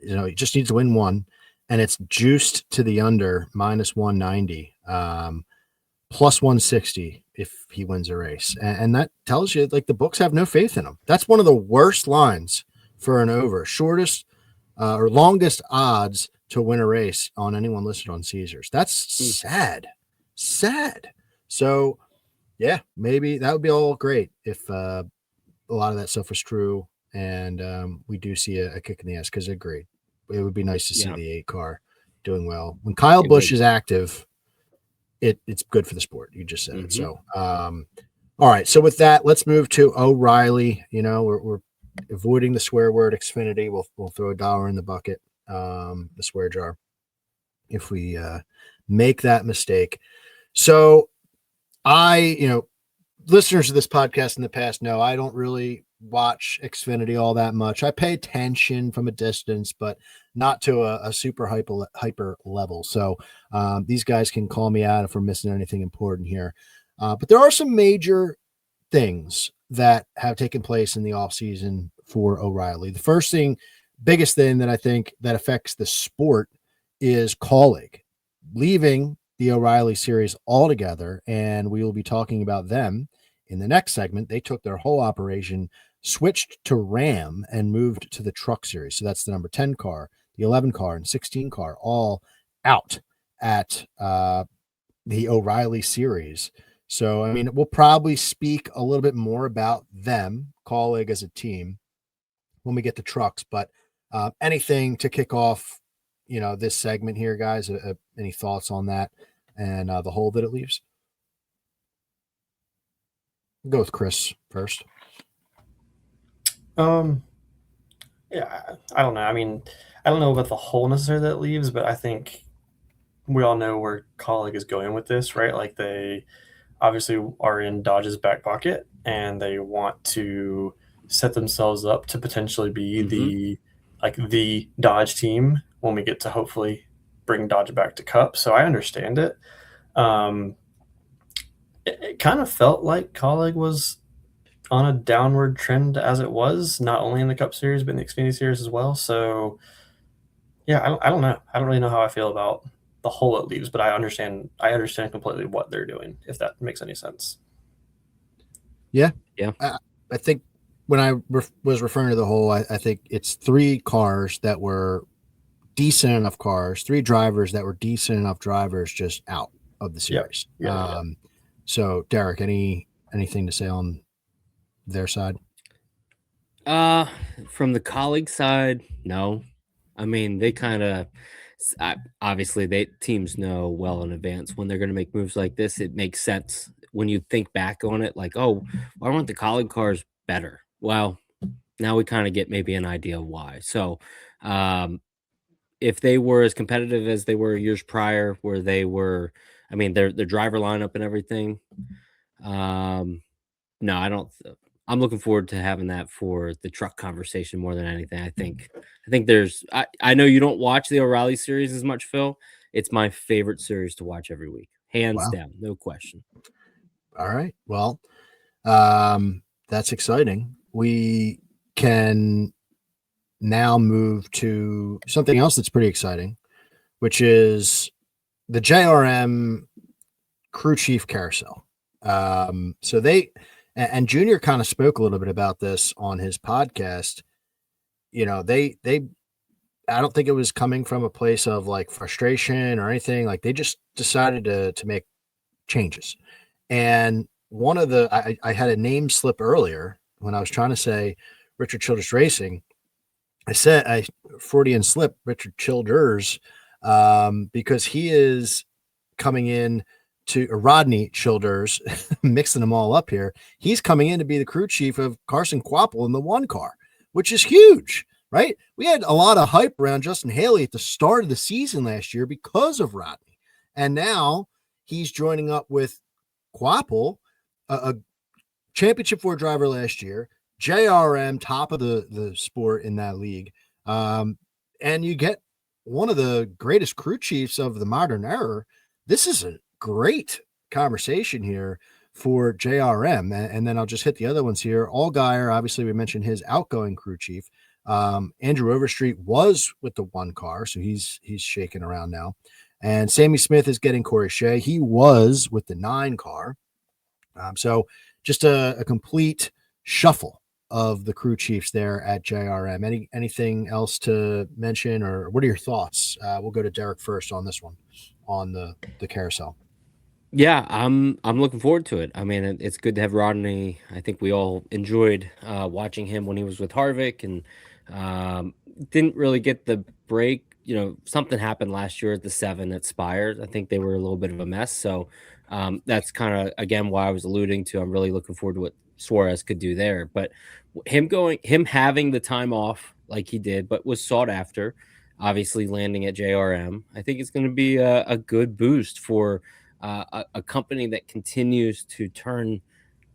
He just needs to win one, and it's juiced to the under -190, plus 160 if he wins a race. And that tells you like the books have no faith in him. That's one of the worst lines for an over. Shortest or longest odds to win a race on anyone listed on Caesars. That's sad. So yeah, maybe that would be all great if a lot of that stuff was true. And we do see a kick in the ass because I agree. It would be nice to see the 8 car doing well. When Kyle Busch is active, it's good for the sport. You just said it. So, all right. So with that, let's move to O'Reilly. We're avoiding the swear word Xfinity. We'll throw $1 in the bucket, the swear jar, if we make that mistake. So listeners of this podcast in the past know I don't really watch Xfinity all that much. I pay attention from a distance, but not to a super hyper level. So these guys can call me out if we're missing anything important here. But there are some major things that have taken place in the off season for O'Reilly. The biggest thing that I think that affects the sport is Kaulig leaving the O'Reilly series altogether. And we will be talking about them in the next segment. They took their whole operation, switched to Ram, and moved to the truck series. So that's the number 10 car, the 11 car, and 16 car, all out at the O'Reilly series. So, I mean, we'll probably speak a little bit more about them, Kaulig as a team, when we get to trucks. But anything to kick off, this segment here, guys? Any thoughts on that and the hole that it leaves? We'll go with Chris first. Yeah, I don't know. I mean, I don't know about the hole necessarily that it leaves, but I think we all know where Kaulig is going with this, right? Like they obviously are in Dodge's back pocket, and they want to set themselves up to potentially be the like the Dodge team when we get to hopefully bring Dodge back to Cup. So I understand it. It kind of felt like Colleague was on a downward trend as it was, not only in the Cup Series, but in the Xfinity Series as well. So, yeah, I don't know. I don't really know how I feel about the hole it leaves, but I understand completely what they're doing, if that makes any sense. Yeah. Yeah. I think when I was referring to the hole, I think it's 3 cars that were decent enough cars, 3 drivers that were decent enough drivers just out of the series. Yeah. So, Derek, anything to say on their side? From the colleague side, no. I mean, they kind of obviously teams know well in advance when they're going to make moves like this. It makes sense when you think back on it, like, oh, why weren't the colleague cars better? Well, now we kind of get maybe an idea of why. So, if they were as competitive as they were years prior, where they were, I mean, their driver lineup and everything. No, I don't. I'm looking forward to having that for the truck conversation more than anything. I think there's. I know you don't watch the O'Reilly series as much, Phil. It's my favorite series to watch every week, hands Wow. down, no question. All right. Well, that's exciting. We can now move to something else that's pretty exciting, which is the JRM crew chief carousel. So they and Junior kind of spoke a little bit about this on his podcast. You know, they I don't think it was coming from a place of like frustration or anything. Like they just decided to make changes. And one of I had a name slip earlier when I was trying to say Richard Childress Racing. I said Freudian slip Richard Childers because he is coming in to Rodney Childers, mixing them all up here. He's coming in to be the crew chief of Carson Quapple in the 1 car, which is huge, right? We had a lot of hype around Justin Haley at the start of the season last year because of Rodney. And now he's joining up with Quapple, a championship 4 driver last year, JRM, top of the sport in that league. And you get one of the greatest crew chiefs of the modern era. This is a great conversation here for JRM. And then I'll just hit the other ones here. Allgaier, obviously, we mentioned his outgoing crew chief. Andrew Overstreet was with the 1 car, so he's shaking around now. And Sammy Smith is getting Corey Shea. He was with the 9 car. So just a complete shuffle of the crew chiefs there at JRM. Anything else to mention, or what are your thoughts? We'll go to Derek first on this one, on the carousel. Yeah, I'm looking forward to it. I mean, it's good to have Rodney. I think we all enjoyed watching him when he was with Harvick, and didn't really get the break. You know, something happened last year at the 7 at Spires. I think they were a little bit of a mess. So that's kind of again why I was alluding to. I'm really looking forward to what Suarez could do there. But him having the time off like he did, but was sought after. Obviously, landing at JRM, I think it's going to be a good boost for a company that continues to turn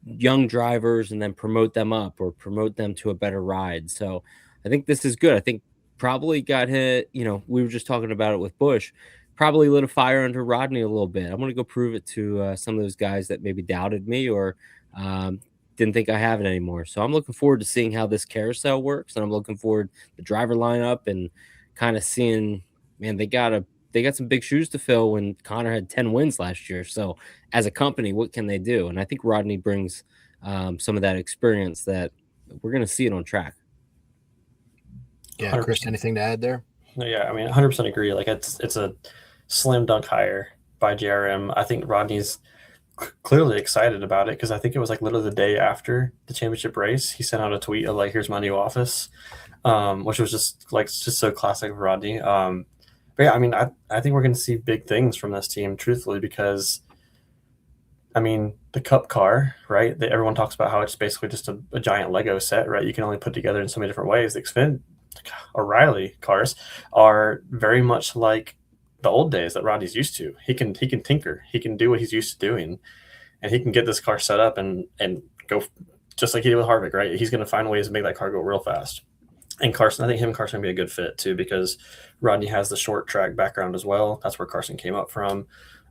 young drivers and then promote them up or promote them to a better ride. So I think this is good. I think probably got hit, we were just talking about it with Busch, probably lit a fire under Rodney a little bit. I'm going to go prove it to some of those guys that maybe doubted me or didn't think I have it anymore. So I'm looking forward to seeing how this carousel works. And I'm looking forward to the driver lineup and kind of seeing, man, they got some big shoes to fill when Connor had 10 wins last year. So as a company, what can they do? And I think Rodney brings some of that experience that we're going to see it on track. Yeah, Chris, anything to add there? No, yeah, I mean, 100% agree. Like it's a slam dunk hire by JRM. I think Rodney's clearly excited about it because I think it was like literally the day after the championship race, he sent out a tweet of like, "Here's my new office," which was just so classic of Rodney. But yeah, I mean, I think we're going to see big things from this team, truthfully, because, I mean, the Cup car, right? Everyone talks about how it's basically just a giant Lego set, right? You can only put together in so many different ways. The Xfinity O'Reilly cars are very much like the old days that Rodney's used to. He can tinker. He can do what he's used to doing, and he can get this car set up and go just like he did with Harvick, right? He's going to find ways to make that car go real fast. And Carson, I think him and Carson would be a good fit too, because Rodney has the short track background as well. That's where Carson came up from.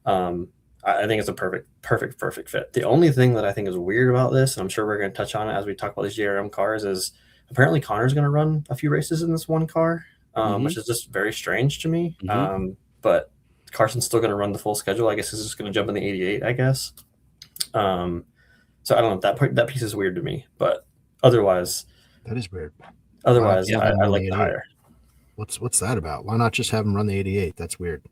I think it's a perfect fit. The only thing that I think is weird about this, and I'm sure we're going to touch on it as we talk about these JRM cars, is apparently Connor's going to run a few races in this one car, which is just very strange to me. But Carson's still going to run the full schedule. I guess he's just going to jump in the 88, I guess. So I don't know. That piece is weird to me, but otherwise, that is weird. Otherwise, I like the hire. What's that about? Why not just have him run the 88? That's weird.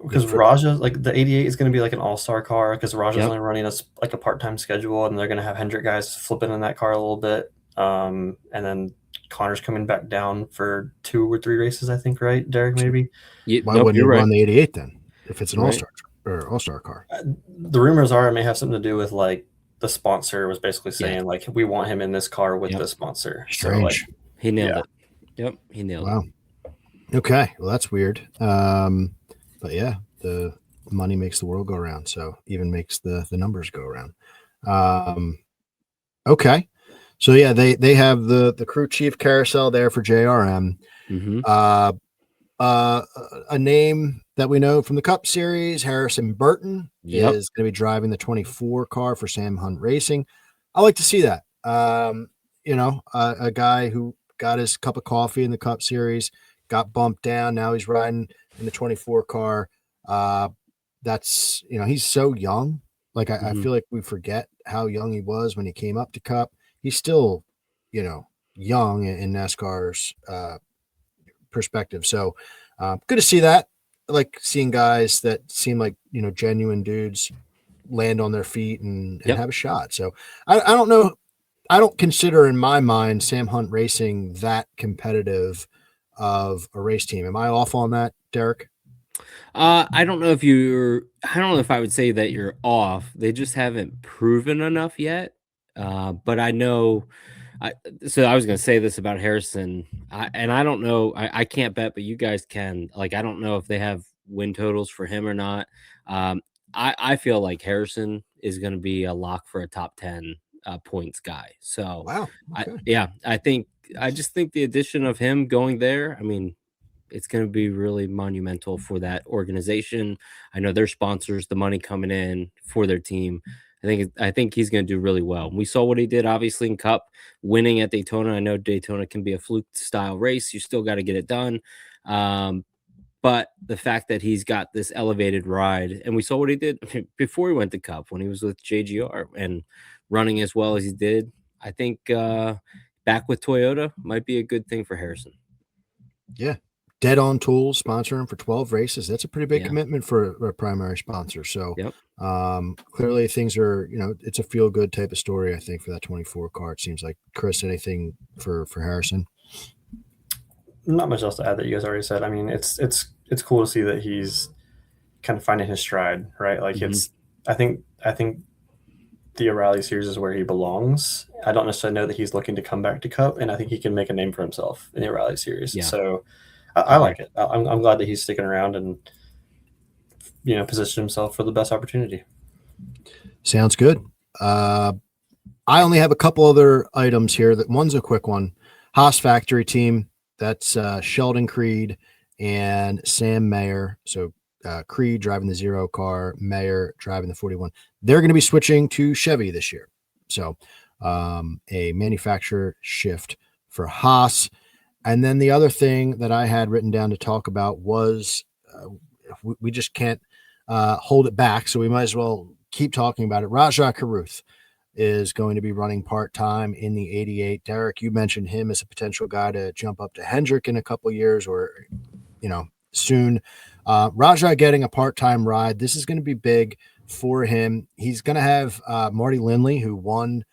Because Raja, like the 88 is going to be like an all-star car, because Raja's only running a part-time schedule, and they're going to have Hendrick guys flipping in that car a little bit. And then Connor's coming back down for 2 or 3 races, I think, right, Derek? Maybe. Why wouldn't you run the 88 then, if it's an all-star car? The rumors are it may have something to do with like the sponsor was basically saying like, we want him in this car with the sponsor. Strange. So, like, he nailed it. Yep, he nailed it. Okay, well that's weird. But yeah, the money makes the world go around, so even makes the numbers go around. Okay, so yeah, they have the crew chief carousel there for JRM. A name that we know from the Cup Series, Harrison Burton, is going to be driving the 24 car for Sam Hunt Racing. I like to see that. A guy who got his cup of coffee in the Cup Series, got bumped down. Now he's riding in the 24 car. That's, he's so young. Like, I feel like we forget how young he was when he came up to Cup. He's still, young in NASCAR's perspective. So good to see that. I like seeing guys that seem like, genuine dudes land on their feet and have a shot. So I don't know. I don't consider in my mind Sam Hunt Racing that competitive of a race team. Am I off on that, Derek? I don't know if I would say that you're off. They just haven't proven enough yet. But I know. So I was going to say this about Harrison, and I don't know. I can't bet, but you guys can. Like, I don't know if they have win totals for him or not. I feel like Harrison is going to be a lock for a top 10 points guy. So wow, okay. I just think the addition of him going there, I mean, it's going to be really monumental for that organization. I know their sponsors, the money coming in for their team. I think he's going to do really well. We saw what he did, obviously, in Cup, winning at Daytona. I know Daytona can be a fluke style race. You still got to get it done. But the fact that he's got this elevated ride, and we saw what he did before he went to Cup when he was with JGR and running as well as he did. I think back with Toyota might be a good thing for Harrison. Yeah. Dead On Tools sponsor him for 12 races. That's a pretty big commitment for a primary sponsor. So clearly things are, it's a feel good type of story, I think, for that 24 car. It seems like. Chris, anything for Harrison? Not much else to add that you guys already said. I mean, it's cool to see that he's kind of finding his stride, right? Like I think the O'Reilly Series is where he belongs. I don't necessarily know that he's looking to come back to Cup, and I think he can make a name for himself in the O'Reilly Series. Yeah. So I like it. I'm glad that he's sticking around and position himself for the best opportunity. Sounds good. I only have a couple other items here. That one's a quick one. Haas factory team. That's Sheldon Creed and Sam Mayer. So Creed driving the 0 car, Mayer driving the 41. They're going to be switching to Chevy this year. So a manufacturer shift for Haas. And then the other thing that I had written down to talk about was we just can't hold it back. So we might as well keep talking about it. Rajah Caruth is going to be running part-time in the 88. Derek, you mentioned him as a potential guy to jump up to Hendrick in a couple of years or, soon. Rajah getting a part-time ride. This is going to be big for him. He's going to have Marty Lindley, who won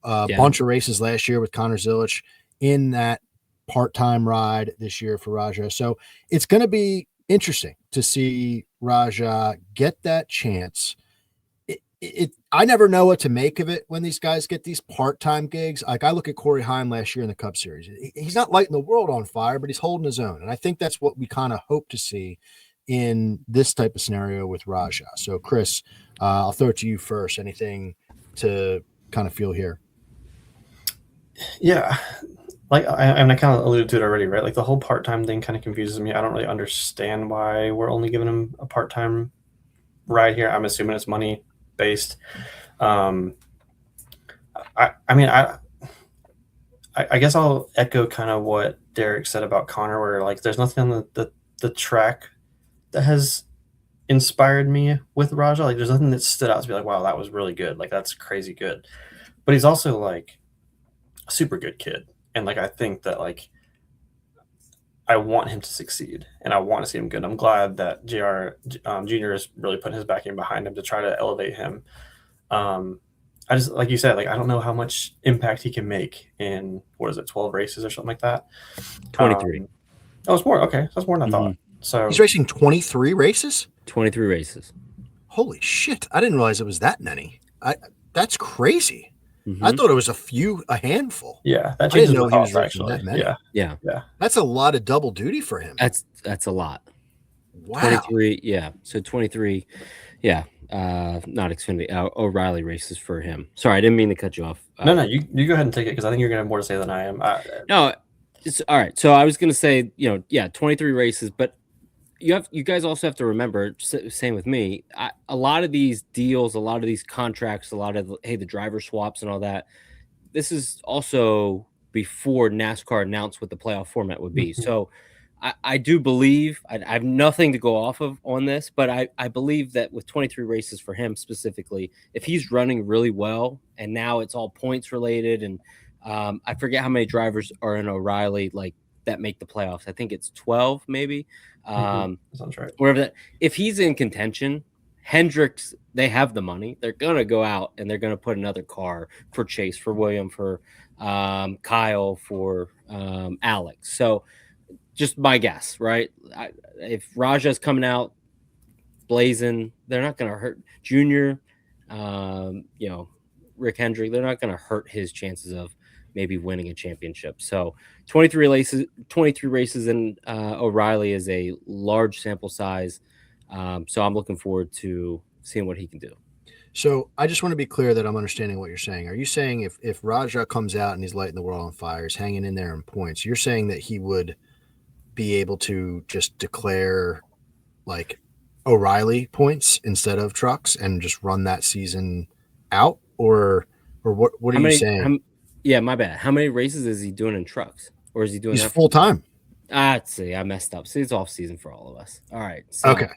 a bunch of races last year with Connor Zilich, in that part-time ride this year for Rajah. So it's going to be interesting to see Rajah get that chance. I never know what to make of it when these guys get these part-time gigs. Like, I look at Corey Heim last year in the Cup Series. He's not lighting the world on fire, but he's holding his own. And I think that's what we kind of hope to see in this type of scenario with Rajah. So Chris, I'll throw it to you first. Anything to kind of feel here? Yeah. like I kind of alluded to it already, right? Like the whole part-time thing kind of confuses me. I don't really understand why we're only giving him a part-time ride here. I'm assuming it's money based. I mean, I guess I'll echo kind of what Derek said about Connor, where like there's nothing on the track that has inspired me with Raja. Like there's nothing that stood out to be like, wow, that was really good. Like that's crazy good. But he's also like a super good kid. And like I think that like I want him to succeed and I want to see him good. I'm glad that JR Junior is really putting his backing behind him to try to elevate him. I just, like you said, like I don't know how much impact he can make in, what is it, 12 races or something like that. 23. Oh, it's more. Okay, that's more than I thought. So he's racing 23 races. 23 races. Holy shit! I didn't realize it was that many. That's crazy. Mhm. I thought it was a handful. yeah, that I changes didn't know my he was thoughts, racing actually. that many. Yeah. That's a lot of double duty for him. That's a lot. Wow. 23. Yeah. So 23. Yeah. Not Xfinity. O'Reilly races for him. Sorry, I didn't mean to cut you off. No, you go ahead and take it because I think you're going to have more to say than I am. No, it's all right. So I was going to say, 23 races, but you guys also have to remember, same with me, a lot of these deals, a lot of these contracts, a lot of the driver swaps and all that, this is also before NASCAR announced what the playoff format would be. Mhm. So I do believe, I have nothing to go off of on this, but I believe that with 23 races for him specifically, if he's running really well and now it's all points related, and I forget how many drivers are in O'Reilly like that make the playoffs. I think it's 12 maybe. That sounds right. Wherever that, if he's in contention, Hendricks, they have the money. They're gonna go out and they're gonna put another car for Chase, for William, for Kyle, for Alex. So just my guess, right? If Raja's coming out blazing, they're not gonna hurt Junior. Rick Hendrick, they're not gonna hurt his chances of maybe winning a championship. So 23 races in O'Reilly is a large sample size. So I'm looking forward to seeing what he can do. So I just want to be clear that I'm understanding what you're saying. Are you saying if Raja comes out and he's lighting the world on fire, he's hanging in there in points, you're saying that he would be able to just declare like O'Reilly points instead of trucks and just run that season out? Or what are you saying? My bad. How many races is he doing in trucks? Or is he doing He's that full time? Let's see. I messed up. See, it's off season for all of us. All right. So Okay.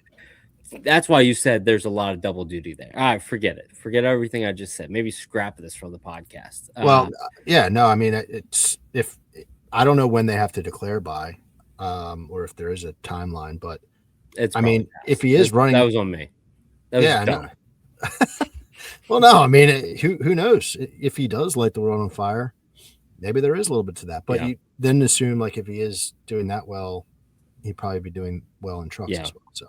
That's why you said there's a lot of double duty there. All right, forget it. Forget everything I just said. Maybe scrap this from the podcast. I mean, it's if I don't know when they have to declare by, or if there is a timeline, but if he is running, that was on me. I know. Well, no, I mean, who knows if he does light the world on fire? Maybe there is a little bit to that, but you then assume like if he is doing that well, he'd probably be doing well in trucks as well. So,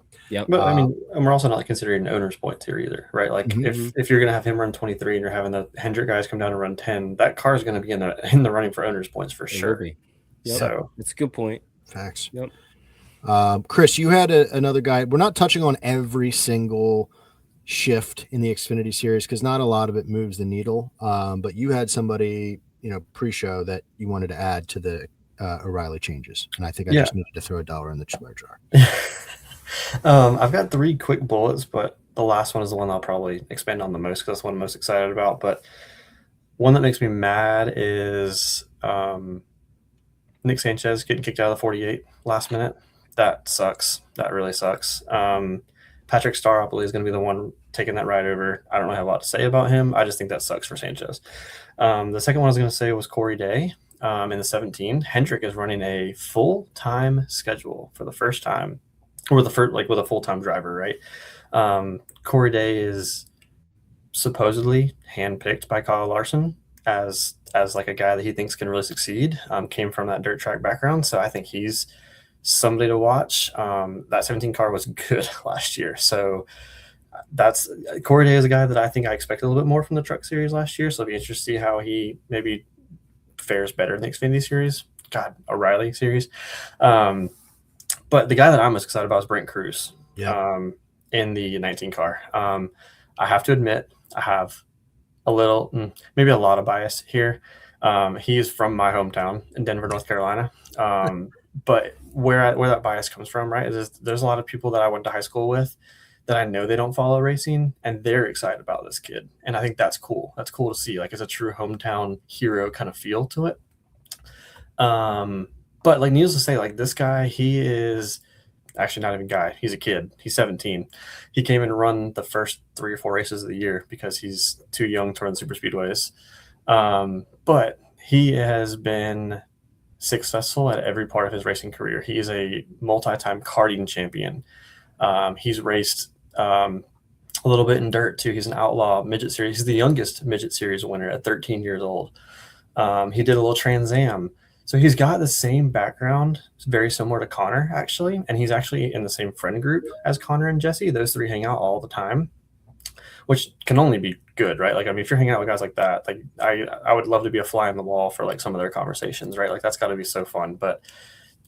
but I mean, and we're also not considering owner's points here either, right? Like if you're gonna have him run 23 and you're having the Hendrick guys come down and run 10, that car is gonna be in the running for owner's points for sure. Yep. So it's a good point. Facts. Yep. Chris, you had another guy. We're not touching on every single shift in the Xfinity series because not a lot of it moves the needle. But you had somebody, pre-show that you wanted to add to the O'Reilly changes, and I think I just needed to throw $1 in the swear jar. I've got 3 quick bullets, but the last one is the one I'll probably expand on the most because that's the one I'm most excited about. But one that makes me mad is Nick Sanchez getting kicked out of the 48 last minute. That sucks. That really sucks. Patrick Staropoli is going to be the one taking that ride over. I don't really have a lot to say about him. I just think that sucks for Sanchez. The second one I was going to say was Corey Day in the 17. Hendrick is running a full-time schedule for the first time, or with a full-time driver, right? Corey Day is supposedly handpicked by Kyle Larson as like a guy that he thinks can really succeed. Came from that dirt track background, so I think he's somebody to watch. That 17 car was good last year, so that's Corey Day is a guy that I think I expected a little bit more from the truck series last year. So it'll be interesting to see how he maybe fares better in the Xfinity series. O'Reilly series. But the guy that I'm most excited about is Brent Cruz. In the 19 car. I have to admit, I have a little, maybe a lot of bias here. He is from my hometown in Denver, North Carolina. But where that bias comes from, right, is there's a lot of people that I went to high school with that I know they don't follow racing, and they're excited about this kid. And I think that's cool. That's cool to see. Like, it's a true hometown hero kind of feel to it. But like, needless to say, like, this guy, he is actually not even guy. He's a kid. He's 17. He came and run the first 3 or 4 races of the year because he's too young to run super speedways. But he has been successful at every part of his racing career. He is a multi-time karting champion. He's raced a little bit in dirt too. He's an outlaw midget series. He's the youngest midget series winner at 13 years old. He did a little Trans Am. So he's got the same background. It's very similar to Connor, actually. And he's actually in the same friend group as Connor and Jesse. Those 3 hang out all the time, which can only be good, right? Like, I mean, if you're hanging out with guys like that, like, I would love to be a fly on the wall for like some of their conversations, right? Like, that's got to be so fun. But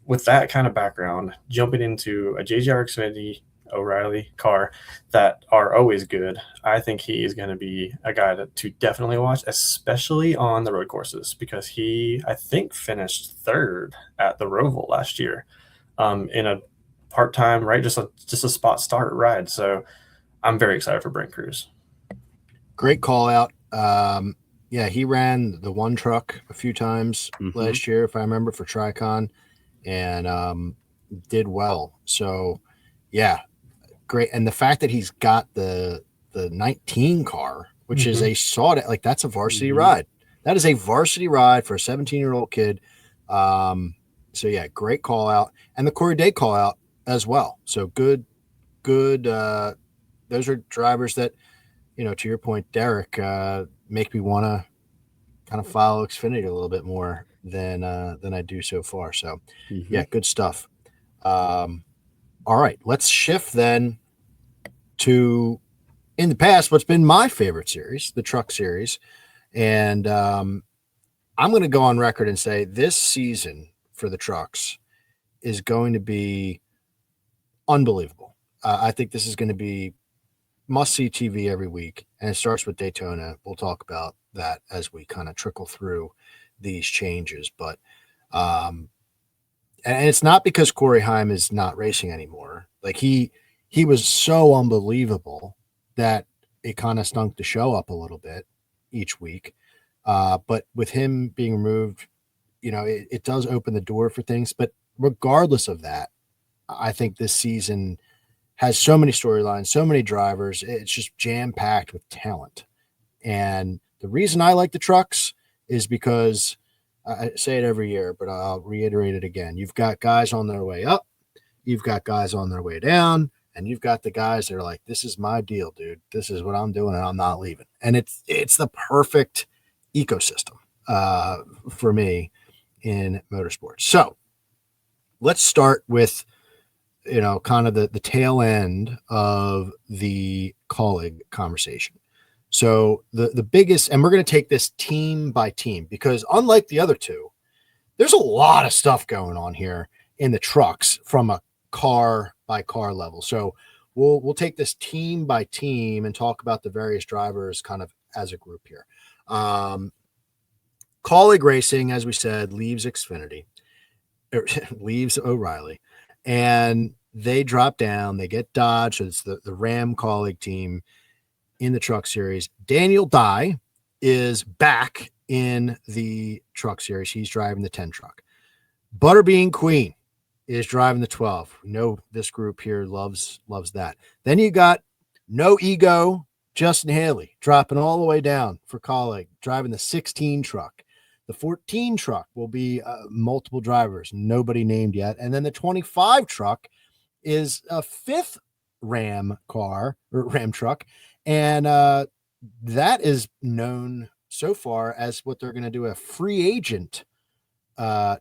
with that kind of background, jumping into a JGR Xfinity O'Reilly car that are always good, I think he is going to be a guy to definitely watch, especially on the road courses, because he, I think, finished 3rd at the Roval last year in a part-time, right? Just a spot start ride. So I'm very excited for Brent Cruz. Great call out. Yeah, he ran the one truck a few times last year, if I remember, for Tricon, and did well. So, yeah, great. And the fact that he's got the 19 car, which is a sought, like, that's a varsity ride. That is a varsity ride for a 17-year-old kid. So, yeah, great call out. And the Corey Day call out as well. So good. Those are drivers that, you know, to your point, Derek, make me want to kind of follow Xfinity a little bit more than I do so far. So, yeah, good stuff. All right, let's shift then to, in the past, what's been my favorite series, the Truck Series. And I'm going to go on record and say this season for the trucks is going to be unbelievable. I think this is going to be must-see TV every week, and it starts with Daytona. We'll talk about that as we kind of trickle through these changes. But and it's not because Corey Haim is not racing anymore. Like, he was so unbelievable that it kind of stunk the show up a little bit each week. But with him being removed, you know, it does open the door for things. But regardless of that, I think this season has so many storylines, so many drivers. It's just jam-packed with talent. And the reason I like the trucks is because I say it every year, but I'll reiterate it again. You've got guys on their way up, you've got guys on their way down, and you've got the guys that are like, this is my deal, dude. This is what I'm doing, and I'm not leaving. And it's the perfect ecosystem for me in motorsports. So let's start with, you know, kind of the tail end of the Kaulig conversation. So the biggest, and we're going to take this team by team, because unlike the other two, there's a lot of stuff going on here in the trucks from a car by car level. So we'll take this team by team and talk about the various drivers kind of as a group here. Kaulig Racing, as we said, leaves Xfinity, or leaves O'Reilly, and they drop down. They get Dodge. So it's the Ram Kaulig team in the Truck Series. Daniel Dye is back in the Truck Series. He's driving the 10 truck. Butterbean Queen is driving the 12. We know this group here loves that. Then you got No Ego Justin Haley dropping all the way down for Kaulig, driving the 16 truck. The 14 truck will be multiple drivers, nobody named yet. And then the 25 truck is a 5th Ram car or Ram truck. And that is known so far as what they're going to do, a free agent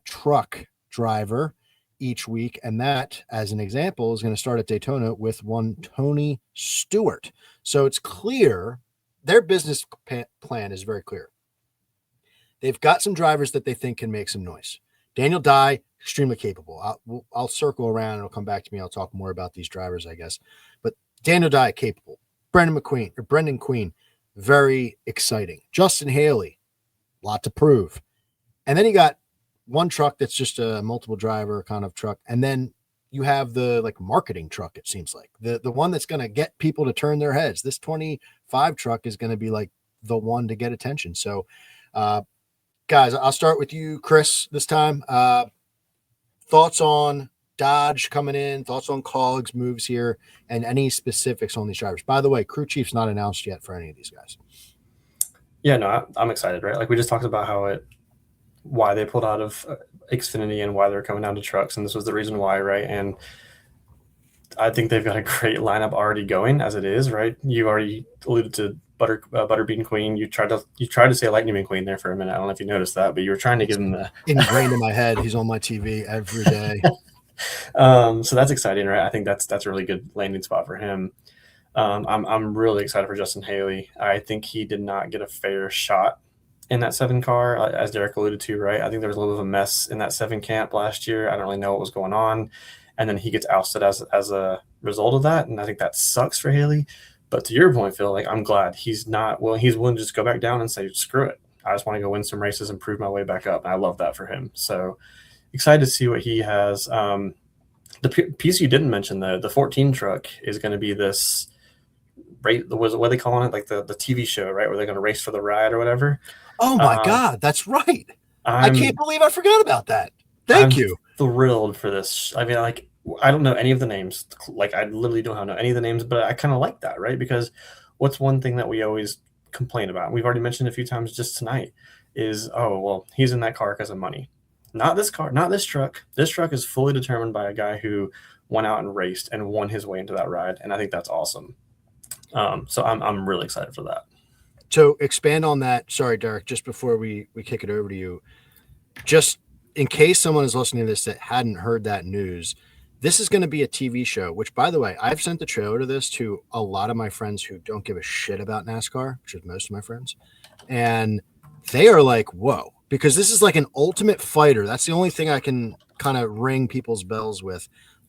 truck driver each week. And that, as an example, is going to start at Daytona with one Tony Stewart. So it's clear their business plan is very clear. They've got some drivers that they think can make some noise. Daniel Dye, extremely capable. I'll circle around and it'll come back to me. I'll talk more about these drivers, I guess. But Daniel Dye, capable. Brendan Queen, very exciting. Justin Haley, a lot to prove. And then you got one truck that's just a multiple driver kind of truck. And then you have the like marketing truck, it seems like the one that's going to get people to turn their heads. This 25 truck is going to be like the one to get attention. So, guys, I'll start with you, Chris, this time. Thoughts on Dodge coming in, thoughts on Colleague's moves here, and any specifics on these drivers. By the way, crew chief's not announced yet for any of these guys. Yeah, no, I'm excited, right? Like we just talked about why they pulled out of Xfinity and why they're coming down to trucks, and this was the reason why, right? And I think they've got a great lineup already going as it is, right? You already alluded to Butterbean Queen. You tried to say Lightning McQueen there for a minute. I don't know if you noticed that, but you were trying to give him the ingrained in my head. He's on my TV every day. So that's exciting, right? I think that's a really good landing spot for him. I'm really excited for Justin Haley. I think he did not get a fair shot in that 7 car, as Derek alluded to, right? I think there was a little bit of a mess in that 7 camp last year. I don't really know what was going on. And then he gets ousted as a result of that. And I think that sucks for Haley. But to your point, Phil, like I'm glad he's willing to just go back down and say, screw it. I just want to go win some races and prove my way back up. And I love that for him. So excited to see what he has. The piece you didn't mention, the 14 truck is going to be this race. What are they calling it? Like the TV show, right? Where they're going to race for the ride or whatever. Oh my God, that's right. I can't believe I forgot about that. Thank you. Thrilled for this. I mean, like, I don't know any of the names. Like, I literally don't know any of the names, but I kind of like that, right? Because what's one thing that we always complain about? We've already mentioned a few times just tonight is, oh, well, he's in that car because of money. Not this car, not this truck. This truck is fully determined by a guy who went out and raced and won his way into that ride. And I think that's awesome. So I'm really excited for that. So expand on that. Sorry, Derek, just before we kick it over to you, just in case someone is listening to this that hadn't heard that news, this is going to be a TV show, which, by the way, I've sent the trailer to this to a lot of my friends who don't give a shit about NASCAR, which is most of my friends. And they are like, whoa, because this is like an Ultimate Fighter. That's the only thing I can kind of ring people's bells with.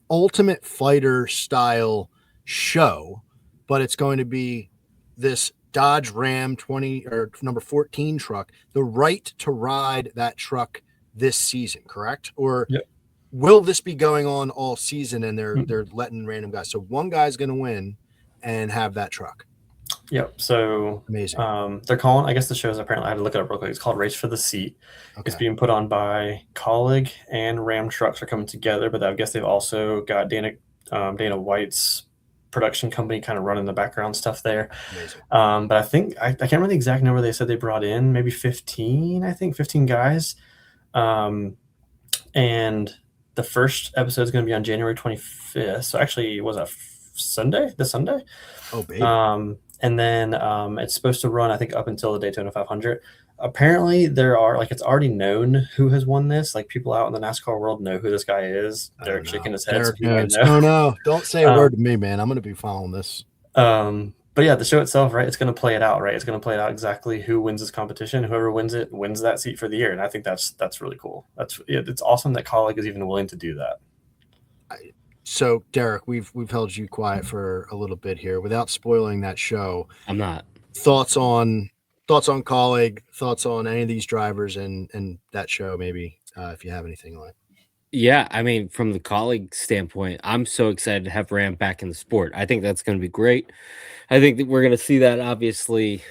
Ultimate Fighter style show, but it's going to be this Dodge Ram 20 or number 14 truck, the right to ride that truck this season, correct? Or yep. Will this be going on all season and they're letting random guys? So one guy's going to win and have that truck. Yep. So amazing. They're calling, I guess the show's apparently, I had to look it up real quick. It's called Race for the Seat. Okay. It's being put on by Colleague and Ram Trucks are coming together, but I guess they've also got Dana White's production company kind of running the background stuff there. But I think I can't remember the exact number they said they brought in, maybe 15 guys. And the first episode is going to be on January 25th. So actually, was that Sunday? This Sunday? Oh, baby. And then it's supposed to run, I think, up until the Daytona 500. Apparently, there are, like, it's already known who has won this. Like, people out in the NASCAR world know who this guy is. Derek shaking his head. Oh, no. Don't say a word to me, man. I'm going to be following this. But yeah, the show itself, right? It's going to play it out, right? It's going to play it out exactly who wins this competition. Whoever wins it wins that seat for the year, and I think that's really cool. It's awesome that Colleague is even willing to do that. So, Derek, we've held you quiet for a little bit here, without spoiling that show. I'm not. Thoughts on Colleague? Thoughts on any of these drivers and that show? Maybe if you have anything on it. Yeah, I mean, from the Colleague standpoint, I'm so excited to have Ram back in the sport. I think that's going to be great. I think that we're going to see that obviously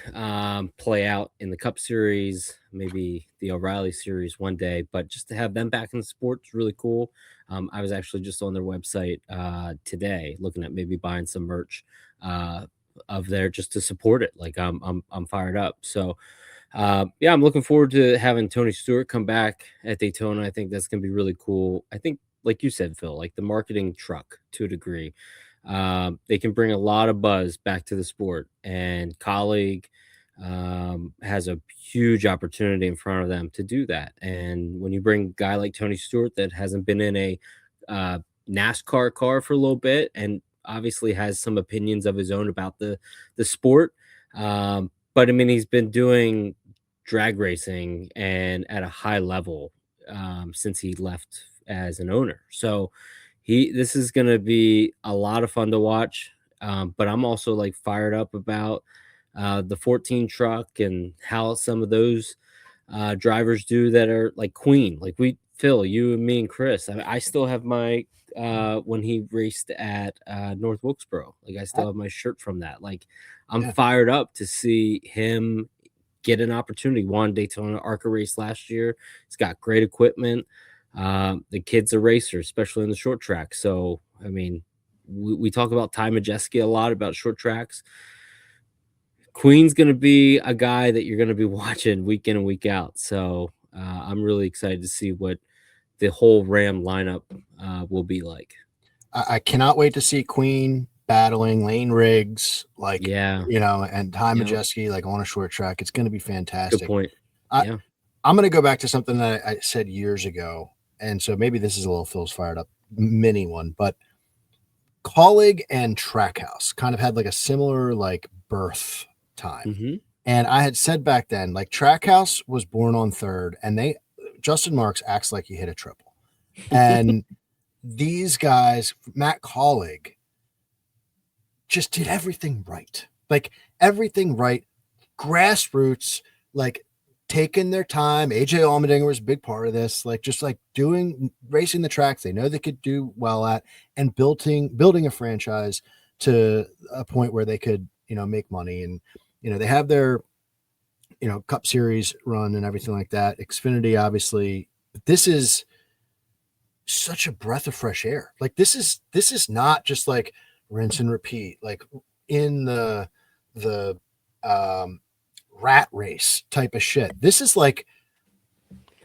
play out in the Cup Series, maybe the O'Reilly Series one day, but just to have them back in the sport is really cool. I was actually just on their website today looking at maybe buying some merch of there just to support it. Like I'm fired up. So yeah, I'm looking forward to having Tony Stewart come back at Daytona. I think that's going to be really cool. I think, like you said, Phil, like the marketing truck to a degree, they can bring a lot of buzz back to the sport, and Colleague has a huge opportunity in front of them to do that. And when you bring a guy like Tony Stewart that hasn't been in a NASCAR car for a little bit and obviously has some opinions of his own about the sport, but I mean, he's been doing drag racing and at a high level since he left as an owner. So this is going to be a lot of fun to watch. But I'm also like fired up about the 14 truck and how some of those drivers do that are like Queen, like Phil, you and me and Chris. I still have my when he raced at North Wilkesboro. Like I still have my shirt from that. Like I'm fired up to see him get an opportunity. Won Daytona ARCA race last year. He's got great equipment. The kid's a racer, especially in the short track. So I mean, we talk about Ty Majeski a lot about short tracks. Queen's going to be a guy that you're going to be watching week in and week out. So I'm really excited to see what the whole Ram lineup will be like. I cannot wait to see Queen battling Lane Riggs, like, and Ty Majeski, like on a short track. It's going to be fantastic. Good point. I'm going to go back to something that I said years ago. And so maybe this is a little Phil's fired up mini one, but Colleague and Trackhouse kind of had like a similar like birth time. Mm-hmm. And I had said back then, like Trackhouse was born on third, and Justin Marks acts like he hit a triple. And these guys, Matt Colleague, just did everything right. Like everything right. Grassroots, like taking their time. AJ Allmendinger was a big part of this, like just like racing the tracks they know they could do well at, and building a franchise to a point where they could, make money. And, they have their, Cup Series run and everything like that. Xfinity, obviously, but this is such a breath of fresh air. Like this is not just like rinse and repeat, like in the rat race type of shit. This is like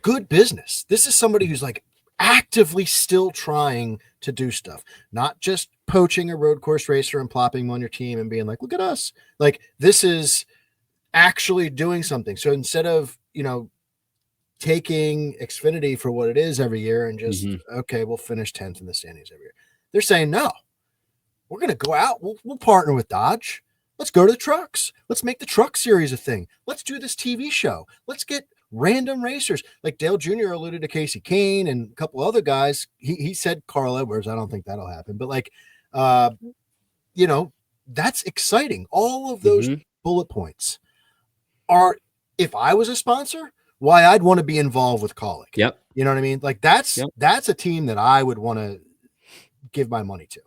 good business. This is somebody who's like actively still trying to do stuff, not just poaching a road course racer and plopping him on your team and being like, look at us. Like this is actually doing something. So instead of, taking Xfinity for what it is every year and just, okay, we'll finish 10th in the standings every year. They're saying, no, we're going to go out. We'll partner with Dodge. Let's go to the trucks. Let's make the truck series a thing. Let's do this TV show. Let's get random racers. Like Dale Jr. alluded to Casey Kane and a couple other guys. He said Carl Edwards. I don't think that'll happen. But like, that's exciting. All of those bullet points are, if I was a sponsor, why I'd want to be involved with Colleague. Yep. You know what I mean? Like that's a team that I would want to give my money to.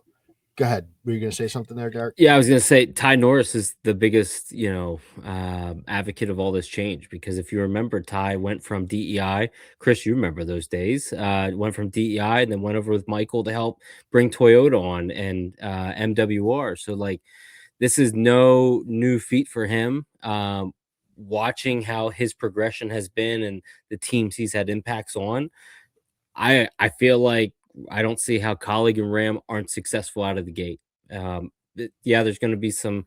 Go ahead. Were you going to say something there, Derek? Yeah, I was going to say Ty Norris is the biggest, advocate of all this change, because if you remember, Ty went from DEI. Chris, you remember those days? Went from DEI and then went over with Michael to help bring Toyota on and MWR. So like, this is no new feat for him. Watching how his progression has been and the teams he's had impacts on, I feel like I don't see how Colleague and Ram aren't successful out of the gate. There's going to be some.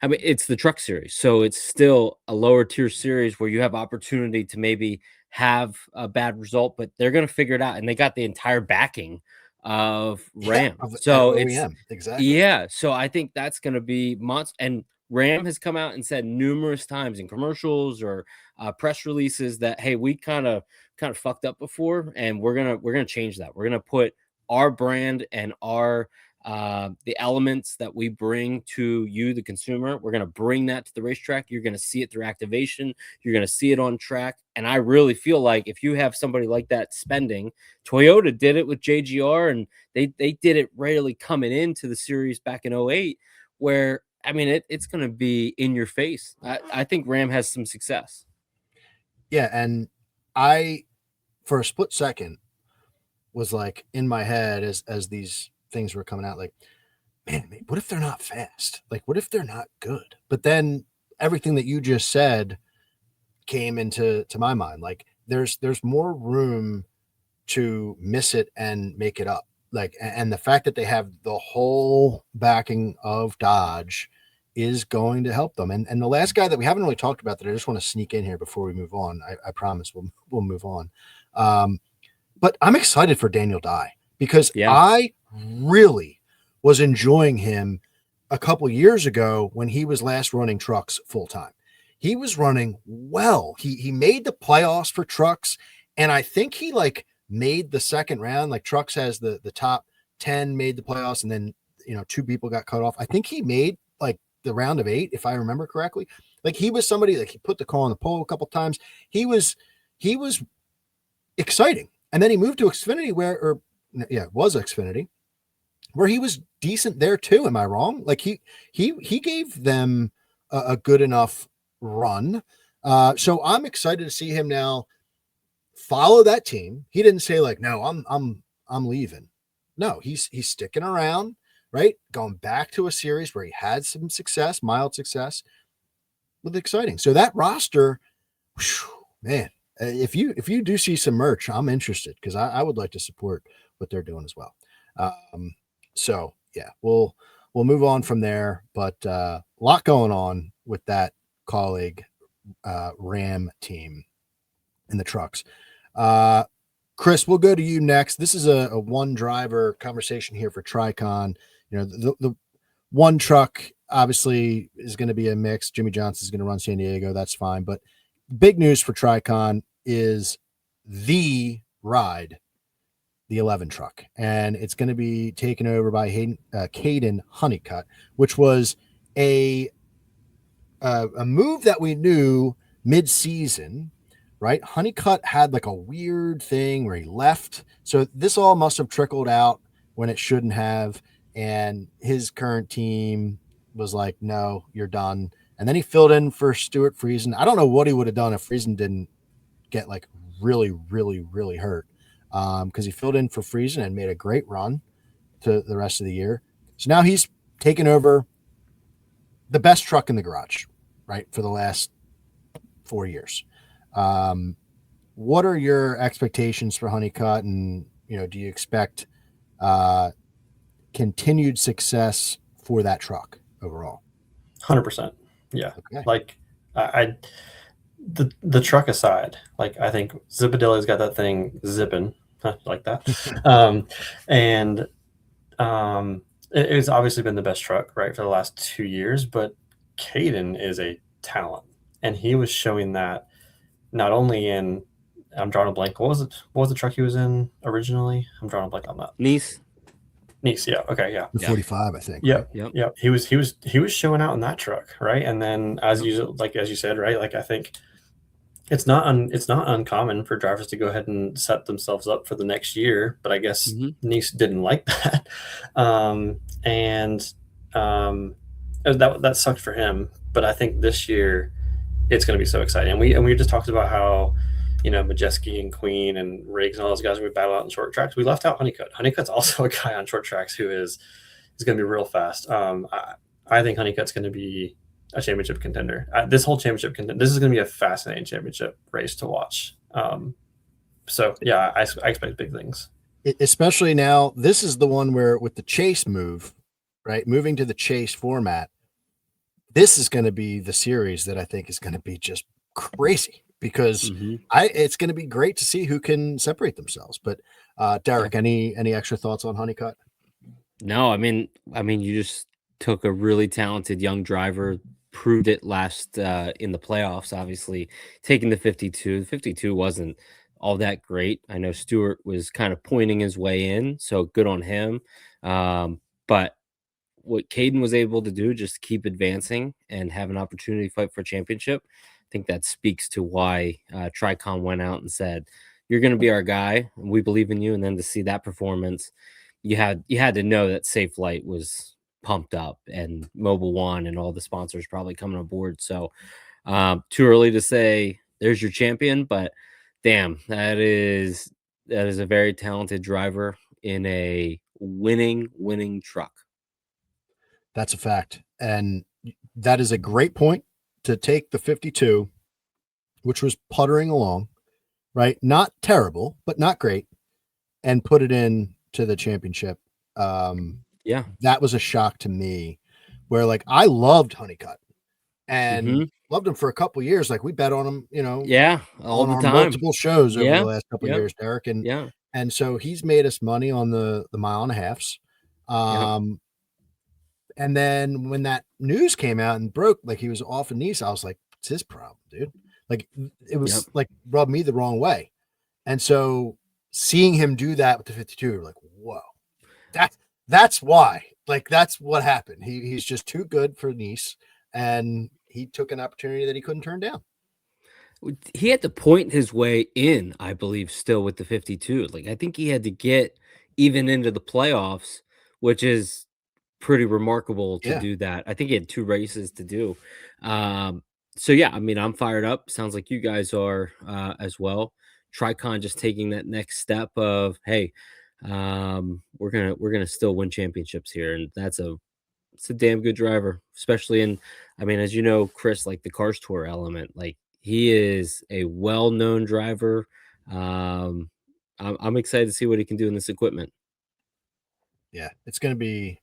I mean, it's the truck series, so it's still a lower tier series where you have opportunity to maybe have a bad result, but they're going to figure it out, and they got the entire backing of Ram. So it's exactly. So I think that's going to be monster. And Ram has come out and said numerous times in commercials or press releases that, hey, we kind of fucked up before, and we're gonna change that. We're gonna put our brand and our the elements that we bring to you, the consumer. We're gonna bring that to the racetrack. You're gonna see it through activation. You're gonna see it on track. And I really feel like if you have somebody like that spending, Toyota did it with JGR, and they did it rarely coming into the series back in 2008, where I mean, it's going to be in your face. I think Ram has some success. Yeah, and I, for a split second, was like in my head as these things were coming out, like, man, what if they're not fast? Like, what if they're not good? But then everything that you just said came into my mind. Like, there's more room to miss it and make it up. Like, and the fact that they have the whole backing of Dodge is going to help them. And the last guy that we haven't really talked about that I just want to sneak in here before we move on, I promise we'll move on. But I'm excited for Daniel Dye, because I really was enjoying him a couple years ago when he was last running trucks full time. He was running well. He made the playoffs for trucks, and I think he like made the second round. Like trucks has the top 10 made the playoffs, and then 2 people got cut off. I think he made like the round of 8, if I remember correctly. Like he was somebody, like he put the call on the pole a couple times. He was he was exciting. And then he moved to Xfinity it was Xfinity, where he was decent there too. Am I wrong? Like he gave them a good enough run. So I'm excited to see him now follow that team. He didn't say like, no, I'm leaving. No, he's sticking around, right? Going back to a series where he had some success, mild success, with exciting. So that roster, whew, man, if you do see some merch, I'm interested because I would like to support what they're doing as well. So yeah, we'll move on from there, but a lot going on with that colleague Ram team in the trucks. Chris, we'll go to you next. This is a one driver conversation here for Tricon. You know, the one truck obviously is going to be a mix. Jimmy Johnson is going to run San Diego. That's fine. But big news for Tricon is the ride, the 11 truck, and it's going to be taken over by Caden Honeycutt, which was a move that we knew mid-season, right? Honeycutt had like a weird thing where he left. So this all must have trickled out when it shouldn't have. And his current team was like, no, you're done. And then he filled in for Stuart Friesen. I don't know what he would have done if Friesen didn't get like really, really, really hurt. Because he filled in for Friesen and made a great run to the rest of the year. So now he's taken over the best truck in the garage, right, for the last 4 years. What are your expectations for Honeycutt, and do you expect continued success for that truck overall? 100%. Yeah. Okay. Like the truck aside, like I think Zipadelli's got that thing zipping like that. It's obviously been the best truck, right, for the last 2 years, but Caden is a talent, and he was showing that not only in, I'm drawing a blank. What was the truck he was in originally? I'm drawing a blank on that. Nice. Yeah. Okay. Yeah. The 45, I think. Yeah. Right? Yeah. He was showing out in that truck, right? And then as you said, right? Like I think it's not uncommon for drivers to go ahead and set themselves up for the next year, but I guess Nice didn't like that, that sucked for him. But I think this year it's going to be so exciting. And we just talked about how Majeski and Queen and Riggs and all those guys we battle out in short tracks. We left out Honeycutt. Honeycutt's also a guy on short tracks who is going to be real fast. I think Honeycutt's going to be a championship contender. This whole championship this is going to be a fascinating championship race to watch. So yeah, I expect big things. Especially now, this is the one where with the chase move, right? Moving to the chase format, this is going to be the series that I think is going to be just crazy because it's going to be great to see who can separate themselves. But Derek, any extra thoughts on Honeycutt? No, I mean, you just took a really talented young driver, proved it last in the playoffs, obviously taking the 52. The 52 wasn't all that great. I know Stewart was kind of pointing his way in, so good on him. But what Caden was able to do, just keep advancing and have an opportunity to fight for a championship, I think that speaks to why Tricon went out and said, you're going to be our guy. We believe in you. And then to see that performance, you had to know that Safe Light was pumped up and Mobile One and all the sponsors probably coming on board. So too early to say there's your champion, but damn, that is a very talented driver in a winning truck. That's a fact. And that is a great point to take the 52, which was puttering along, right? Not terrible, but not great, and put it in to the championship. Yeah, that was a shock to me, where like I loved Honeycutt and loved him for a couple years. Like we bet on him, all on the our time, multiple shows over the last couple of years, Derek. And so he's made us money on the mile and a halves. And then when that news came out and broke, like he was off in Nice, I was like, what's his problem, dude? Like it was like rubbed me the wrong way. And so seeing him do that with the 52, you're like, whoa, that's why. Like that's what happened. He's just too good for Nice, and he took an opportunity that he couldn't turn down. He had to point his way in, I believe, still with the 52. Like, I think he had to get even into the playoffs, which is pretty remarkable to Yeah. do that. I think he had 2 races to do. Um, so yeah, I mean, I'm fired up. Sounds like you guys are as well. Tricon just taking that next step of, hey, we're gonna still win championships here, and it's a damn good driver, especially in, I mean, as you know, Chris, like the Cars Tour element, like he is a well-known driver. I'm excited to see what he can do in this equipment. Yeah, it's gonna be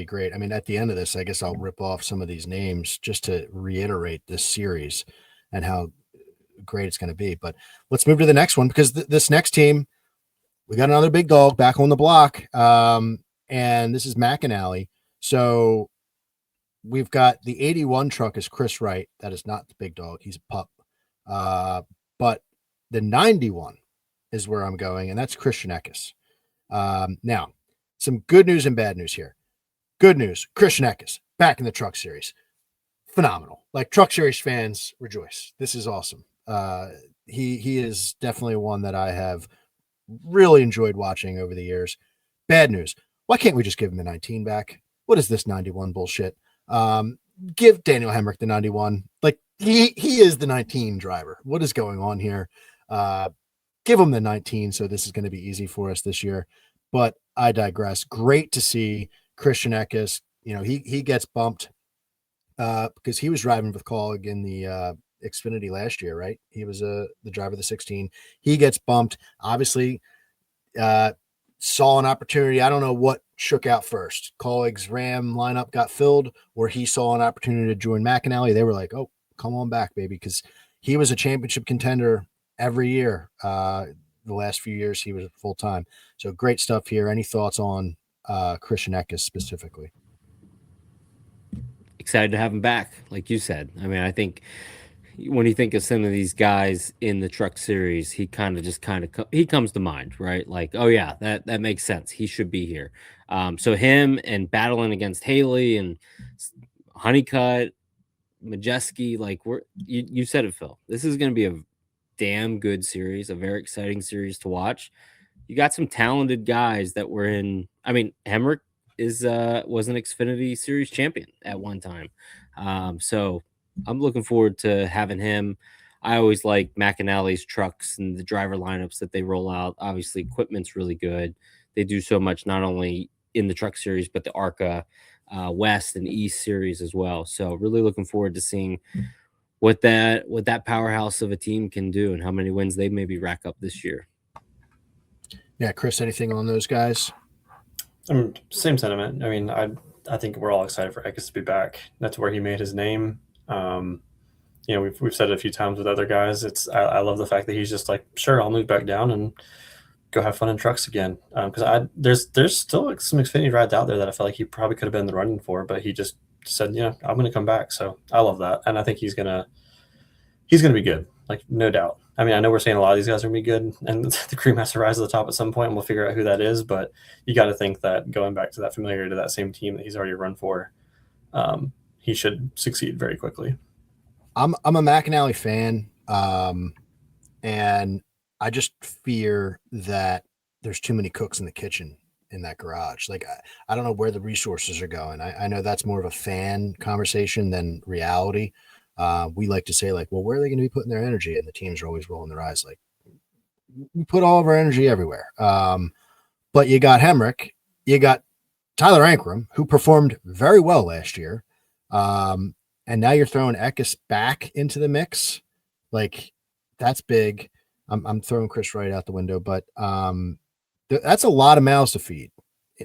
great. I mean, at the end of this, I guess I'll rip off some of these names just to reiterate this series and how great it's going to be. But let's move to the next one, because this next team, we got another big dog back on the block, and this is McAnally. So we've got the 81 truck is Chris Wright. That is not the big dog. He's a pup. But the 91 is where I'm going, and that's Christian Eckes. Now, some good news and bad news here. Good news, Christian Eckes back in the Truck Series. Phenomenal. Like, Truck Series fans, rejoice. This is awesome. He is definitely one that I have really enjoyed watching over the years. Bad news. Why can't we just give him the 19 back? What is this 91 bullshit? Give Daniel Hemrick the 91. Like, he is the 19 driver. What is going on here? Give him the 19. So this is going to be easy for us this year, but I digress. Great to see Christian Eckes. You know, he gets bumped because he was driving with Colleague in the Xfinity last year, right? He was the driver of the 16. He gets bumped. Obviously, saw an opportunity. I don't know what shook out first. Colleague's Ram lineup got filled, or he saw an opportunity to join McAnally. They were like, "Oh, come on back, baby," because he was a championship contender every year. The last few years, he was full time. So great stuff here. Any thoughts on Christian Eckes specifically? Excited to have him back, like you said. I mean, I think when you think of some of these guys in the Truck Series, he he comes to mind, right? Like, oh yeah, that makes sense. He should be here. So him and battling against Haley and Honeycutt, Majeski, like you said it, Phil. This is going to be a damn good series, a very exciting series to watch. You got some talented guys that were in. I mean, Hemrick was an Xfinity Series champion at one time. So I'm looking forward to having him. I always like McAnally's trucks and the driver lineups that they roll out. Obviously, equipment's really good. They do so much not only in the Truck Series but the ARCA West and East Series as well. So really looking forward to seeing what that powerhouse of a team can do and how many wins they maybe rack up this year. Yeah, Chris, anything on those guys? Same sentiment. I mean, I think we're all excited for Eckes to be back. That's where he made his name. You know, we've said it a few times with other guys. I love the fact that he's just like, sure, I'll move back down and go have fun in trucks again. Because there's still like some Xfinity rides out there that I feel like he probably could have been in the running for, but he just said, you know, I'm going to come back. So I love that, and I think he's gonna be good, like, no doubt. I mean, I know we're saying a lot of these guys are going to be good, and the cream has to rise to the top at some point, and we'll figure out who that is. But you got to think that going back to that familiarity to that same team that he's already run for, he should succeed very quickly. I'm a McAnally fan, and I just fear that there's too many cooks in the kitchen in that garage. Like, I don't know where the resources are going. I know that's more of a fan conversation than reality. We like to say, like, well, where are they going to be putting their energy? And the teams are always rolling their eyes like, we put all of our energy everywhere. But you got Hemrick, you got Tyler Ankrum, who performed very well last year. And now you're throwing Eckes back into the mix. Like, that's big. I'm throwing Chris Wright out the window, but that's a lot of mouths to feed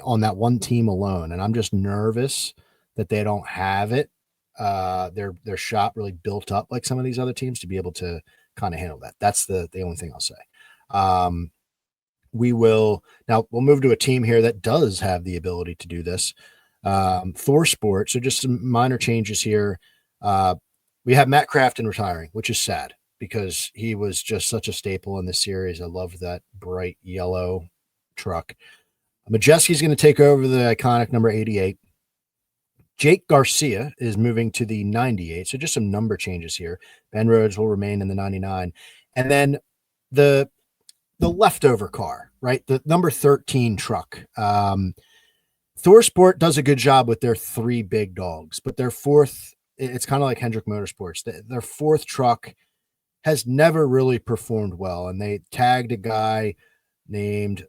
on that one team alone. And I'm just nervous that they don't have it. Their shop really built up like some of these other teams to be able to kind of handle that. That's the only thing I'll say. We'll move to a team here that does have the ability to do this. Thor Sport. So just some minor changes here. We have Matt Crafton retiring, which is sad because he was just such a staple in this series. I love that bright yellow truck. Majeski's going to take over the iconic number 88. Jake Garcia is moving to the 98. So just some number changes here. Ben Rhodes will remain in the 99. And then the leftover car, right? The number 13 truck. ThorSport does a good job with their 3 big dogs, but their fourth, it's kind of like Hendrick Motorsports. Their fourth truck has never really performed well. And they tagged a guy named,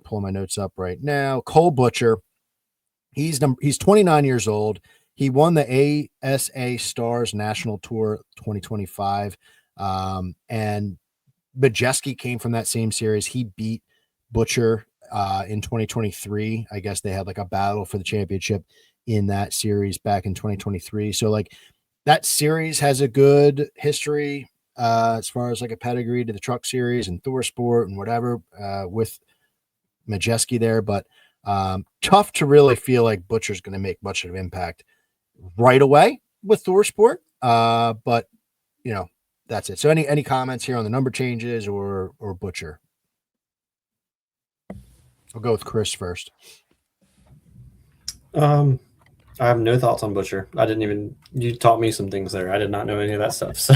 pulling my notes up right now, Cole Butcher. He's 29 years old. He won the ASA Stars National Tour 2025. And Majeski came from that same series. He beat Butcher in 2023. I guess they had like a battle for the championship in that series back in 2023. So like that series has a good history as far as like a pedigree to the truck series and ThorSport and whatever with Majeski there. But tough to really feel like Butcher's going to make much of an impact right away with ThorSport. But you know, that's it. So any comments here on the number changes or Butcher? I'll go with Chris first. I have no thoughts on Butcher. You taught me some things there. I did not know any of that stuff. So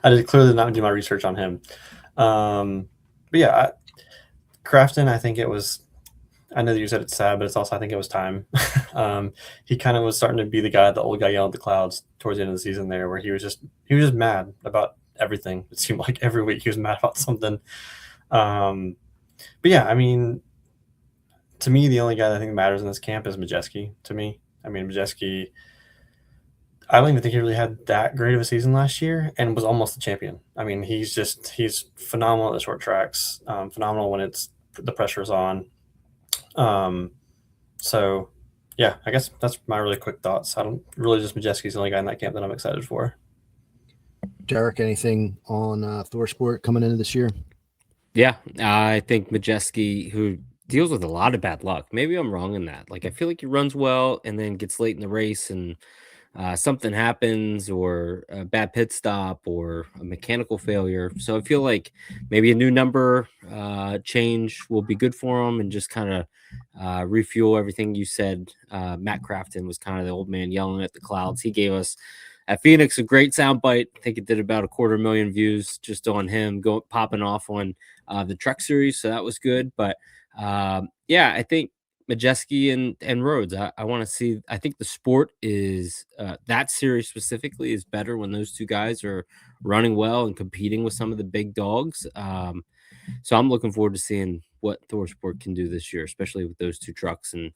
I did clearly not do my research on him. But yeah, Crafton, I think it was, I know that you said it's sad, but it's also, I think it was time. He kind of was starting to be the old guy yelling at the clouds towards the end of the season there, where he was just mad about everything. It seemed like every week he was mad about something. But yeah, I mean, to me, the only guy that I think matters in this camp is Majeski. To me, I mean, Majeski, I don't even think he really had that great of a season last year and was almost the champion. I mean, he's phenomenal at the short tracks, phenomenal when the pressure is on. So yeah, I guess that's my really quick thoughts. Majeski's the only guy in that camp that I'm excited for. Derek, anything on ThorSport coming into this year? Yeah, I think Majeski, who deals with a lot of bad luck. Maybe I'm wrong in that. Like, I feel like he runs well and then gets late in the race and something happens, or a bad pit stop, or a mechanical failure. So I feel like maybe a new number change will be good for him and just kind of refuel everything you said. Matt Crafton was kind of the old man yelling at the clouds. He gave us at Phoenix a great soundbite. I think it did about 250,000 views just on him popping off on the truck series. So that was good. But yeah, I think Majeski and Rhodes, I want to see. I think the sport is that series specifically is better when those two guys are running well and competing with some of the big dogs. So I'm looking forward to seeing what ThorSport can do this year, especially with those two trucks. And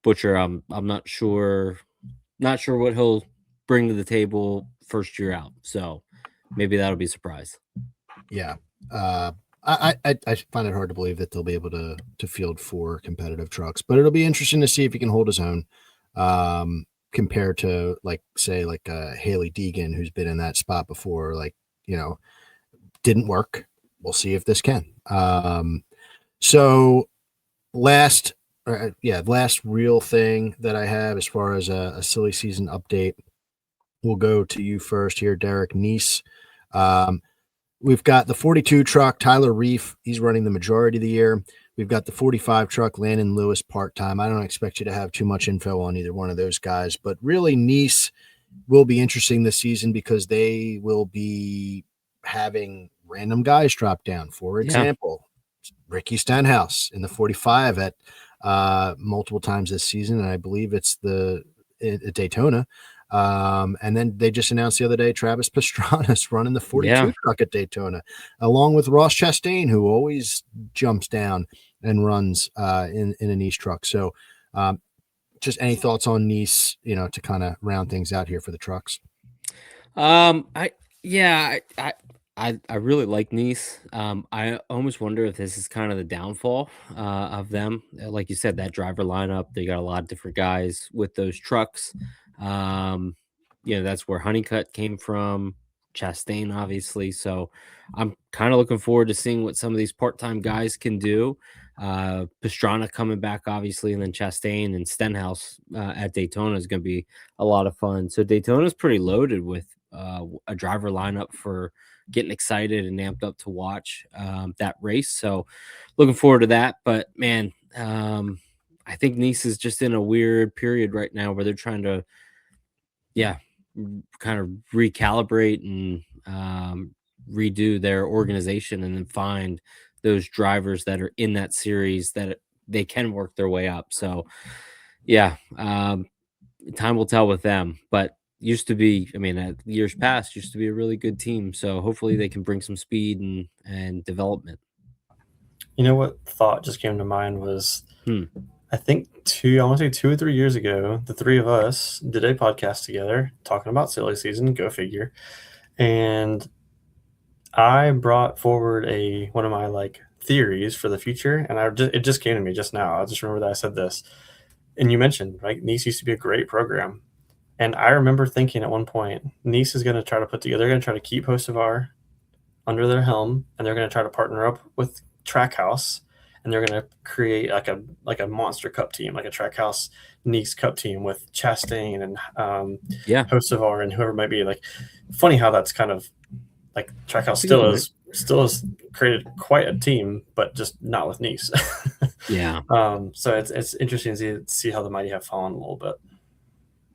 Butcher, I'm not sure what he'll bring to the table first year out. So maybe that'll be a surprise. Yeah. I find it hard to believe that they'll be able to field 4 competitive trucks, but it'll be interesting to see if he can hold his own compared to Haley Deegan, who's been in that spot before, didn't work. We'll see if this can. So last real thing that I have as far as a silly season update, we'll go to you first here, Derek Neese. We've got the 42 truck, Tyler Reef. He's running the majority of the year. We've got the 45 truck, Landon Lewis, part-time. I don't expect you to have too much info on either one of those guys, but really Nice will be interesting this season because they will be having random guys drop down. For example, Ricky Stenhouse in the 45 at multiple times this season, and I believe it's at Daytona. And then they just announced the other day Travis Pastrana's running the 42 truck at Daytona, along with Ross Chastain, who always jumps down and runs in a Nice truck. So just any thoughts on Nice, to kind of round things out here for the trucks? I really like Nice. I almost wonder if this is kind of the downfall of them. Like you said, that driver lineup, they got a lot of different guys with those trucks. That's where Honeycutt came from, Chastain, obviously. So I'm kind of looking forward to seeing what some of these part-time guys can do. Pastrana coming back, obviously, and then Chastain and Stenhouse at Daytona is going to be a lot of fun. So Daytona is pretty loaded with a driver lineup for getting excited and amped up to watch that race. So looking forward to that. But man, I think Nice is just in a weird period right now where they're trying to, kind of recalibrate and redo their organization and then find those drivers that are in that series that they can work their way up. So, yeah, time will tell with them. But used to be, I mean, years past, used to be a really good team. So hopefully they can bring some speed and development. You know what thought just came to mind was, Hmm. I think I want to say 2 or 3 years ago, the three of us did a podcast together talking about silly season, go figure. And I brought forward one of my like theories for the future, and it just came to me just now. I just remember that I said this, and you mentioned right, Nice used to be a great program, and I remember thinking at one point, Nice is going to try to they're going to try to keep Hocevar under their helm, and they're going to try to partner up with Trackhouse, and they're going to create like a monster cup team, like a Trackhouse Nice cup team with Chastain and Hocevar and whoever it might be. Like, funny how that's kind of like Trackhouse still has created quite a team, but just not with Nice. Yeah. So it's interesting to see how the mighty have fallen a little bit.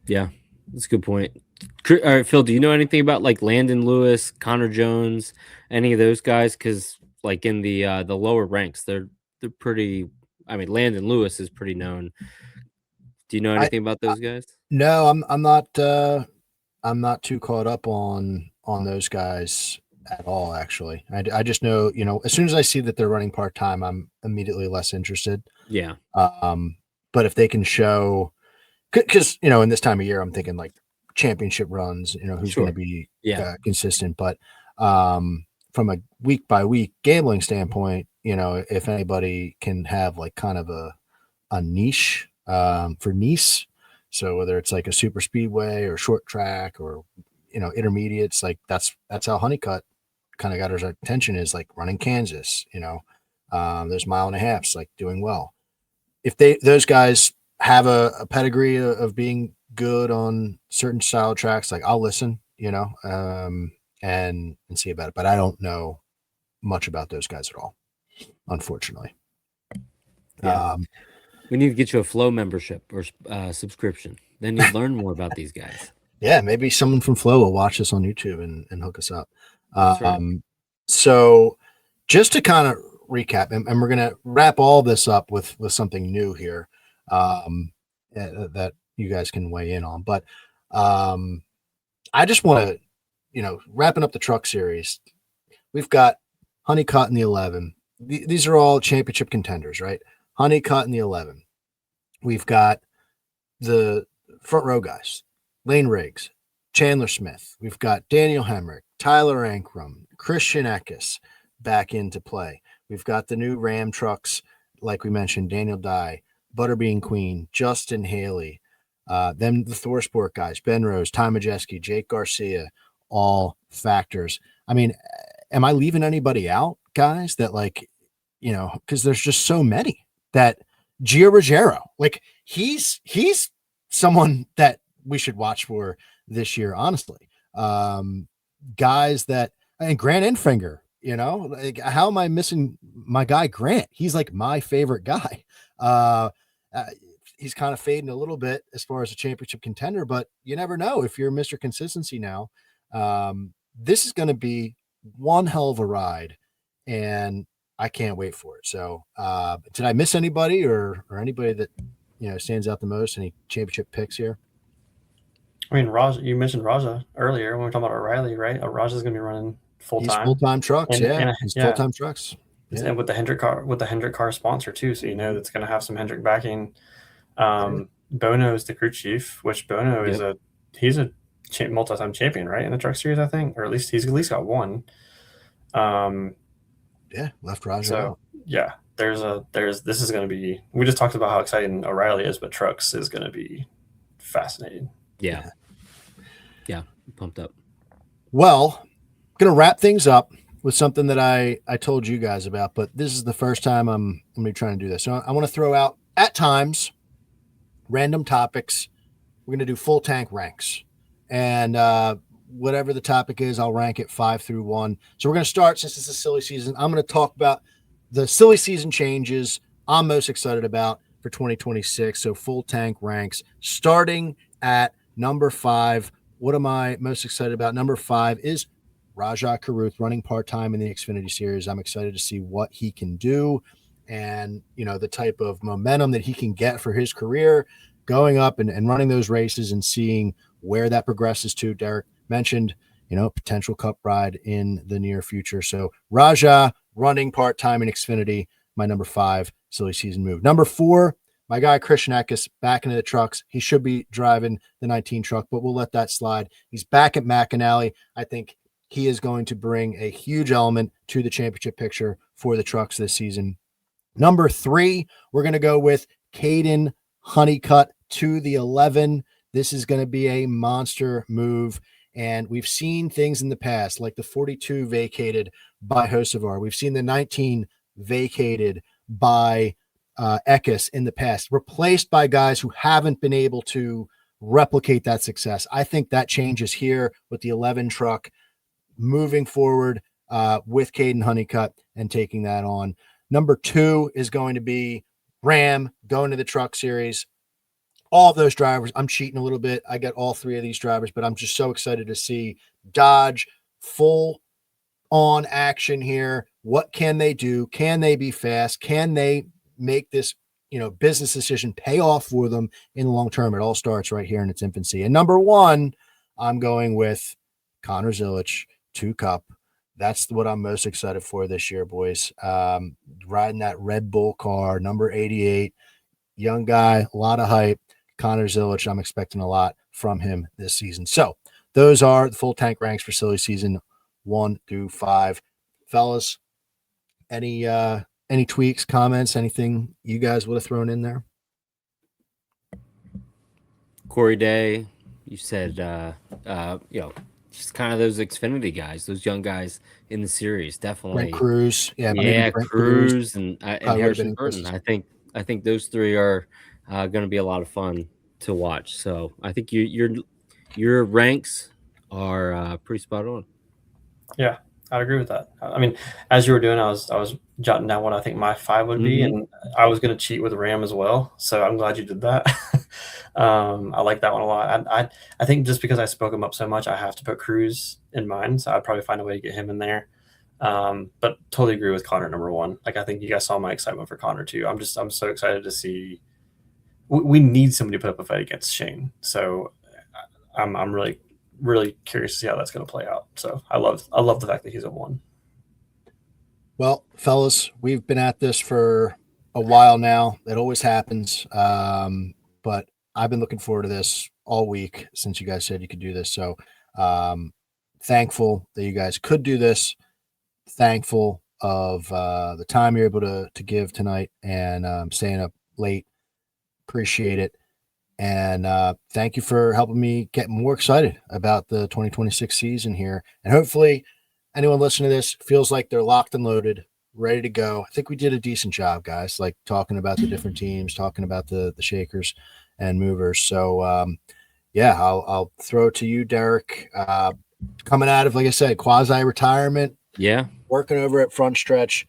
Yeah, that's a good point. All right, Phil, do you know anything about like Landon Lewis, Connor Jones, any of those guys? Because like in the lower ranks, they're pretty. I mean, Landon Lewis is pretty known. Do you know anything about those guys? No, I'm not too caught up on those guys at all. Actually, I just know, as soon as I see that they're running part-time, I'm immediately less interested. Yeah. But if they can show, because in this time of year, I'm thinking like championship runs, who's going to be consistent. But from a week by week gambling standpoint, if anybody can have like kind of a niche for Nice, so whether it's like a super speedway or short track or intermediates, like that's how Honeycutt kind of got his attention, is like running Kansas. Those mile and a halves, like doing well. If those guys have a pedigree of being good on certain style tracks, like I'll listen, and see about it. But I don't know much about those guys at all, unfortunately. Yeah. We need to get you a Flow membership or subscription. Then you'll learn more about these guys. Yeah, maybe someone from Flow will watch us on YouTube and hook us up. Right. So just to kind of recap, and we're going to wrap all this up with something new here that you guys can weigh in on. But I just want to, wrapping up the truck series, we've got Honeycutt in the 11. These are all championship contenders, right? Honeycutt in the 11. We've got the front row guys, Lane Riggs, Chandler Smith. We've got Daniel Hemrick, Tyler Ankrum, Christian Eckes back into play. We've got the new Ram trucks, like we mentioned, Daniel Dye, Butterbean Queen, Justin Haley, then the Thor Sport guys, Ben Rose, Ty Majeski, Jake Garcia, all factors. I mean, am I leaving anybody out, guys, that like, because there's just so many that Gio Ruggiero, like he's someone that we should watch for this year, honestly. Guys that, and Grant Enfinger, like how am I missing my guy Grant? He's like my favorite guy. He's kind of fading a little bit as far as a championship contender, but you never know if you're Mr. Consistency now. This is going to be one hell of a ride, and I can't wait for it. So did I miss anybody or anybody that, stands out the most? Any championship picks here? I mean, Raja, you mentioned Raja earlier when we were talking about O'Reilly, right? Raja's going to be running full-time. He's full-time trucks, He's full-time trucks. Yeah. And with the Hendrick car sponsor too, so that's going to have some Hendrick backing. Bono is the crew chief, which Bono is he's a multi-time champion, right, in the truck series, I think, or he's at least got one. Left Raja out. Yeah, this is going to be. We just talked about how exciting O'Reilly is, but trucks is going to be fascinating. Yeah, pumped up. Well, I'm going to wrap things up with something that I told you guys about, but this is the first time I'm going to be trying to do this. So I want to throw out at times random topics. We're going to do full tank ranks, and whatever the topic is, I'll rank it 5 through 1. So we're going to start, since it's a silly season, I'm going to talk about the silly season changes I'm most excited about. for 2026. So full tank ranks starting at number 5. What am I most excited about? Number 5 is Rajah Caruth running part-time in the Xfinity Series. I'm excited to see what he can do and, the type of momentum that he can get for his career going up and running those races and seeing where that progresses to. Derek mentioned, potential cup ride in the near future. So Rajah running part-time in Xfinity, my number 5 silly season move. Number 4, my guy Christian Eckes back into the trucks. He should be driving the 19 truck, but we'll let that slide. He's back at McAnally. I think he is going to bring a huge element to the championship picture for the trucks this season. Number 3, we're going to go with Caden Honeycutt to the 11. This is going to be a monster move. And we've seen things in the past, like the 42 vacated by Hocevar. We've seen the 19 vacated by Eckes in the past, replaced by guys who haven't been able to replicate that success. I think that changes here with the 11 truck moving forward with Caden Honeycutt and taking that on. Number 2 is going to be Ram going to the truck series. All of those drivers, I'm cheating a little bit. I got all 3 of these drivers, but I'm just so excited to see Dodge full on action here. What can they do? Can they be fast? Can they make this, business decision pay off for them in the long term? It all starts right here in its infancy. And number 1, I'm going with Connor Zilich to Cup. That's what I'm most excited for this year, boys. Riding that Red Bull car, number 88, young guy, a lot of hype. Connor Zilich, I'm expecting a lot from him this season. So those are the full tank ranks for silly season 1 through 5. Fellas, any tweaks, comments, anything you guys would have thrown in there? Corey Day, you said, just kind of those Xfinity guys, those young guys in the series, definitely. Brent Cruz, Cruz and Harrison Burton. I think those 3 are going to be a lot of fun to watch. So I think your ranks are pretty spot on. Yeah, I'd agree with that. I mean, as you were doing, I was jotting down what I think my 5 would be, and I was going to cheat with Ram as well. So I'm glad you did that. I like that one a lot. I think just because I spoke him up so much, I have to put Cruz in mine. So I'd probably find a way to get him in there. But totally agree with Connor number 1. Like, I think you guys saw my excitement for Connor too. I'm so excited to see. We need somebody to put up a fight against Shane. So I'm really, really curious to see how that's going to play out. So I love the fact that he's at 1. Well, fellas, we've been at this for a while now. It always happens. But I've been looking forward to this all week since you guys said you could do this. So thankful that you guys could do this. Thankful of the time you're able to give tonight and staying up late. Appreciate it. And thank you for helping me get more excited about the 2026 season here. And hopefully anyone listening to this feels like they're locked and loaded, ready to go. I think we did a decent job, guys, like talking about the different teams, talking about the shakers and movers. So, I'll throw it to you, Derek. Coming out of, like I said, quasi-retirement. Yeah. Working over at Front Stretch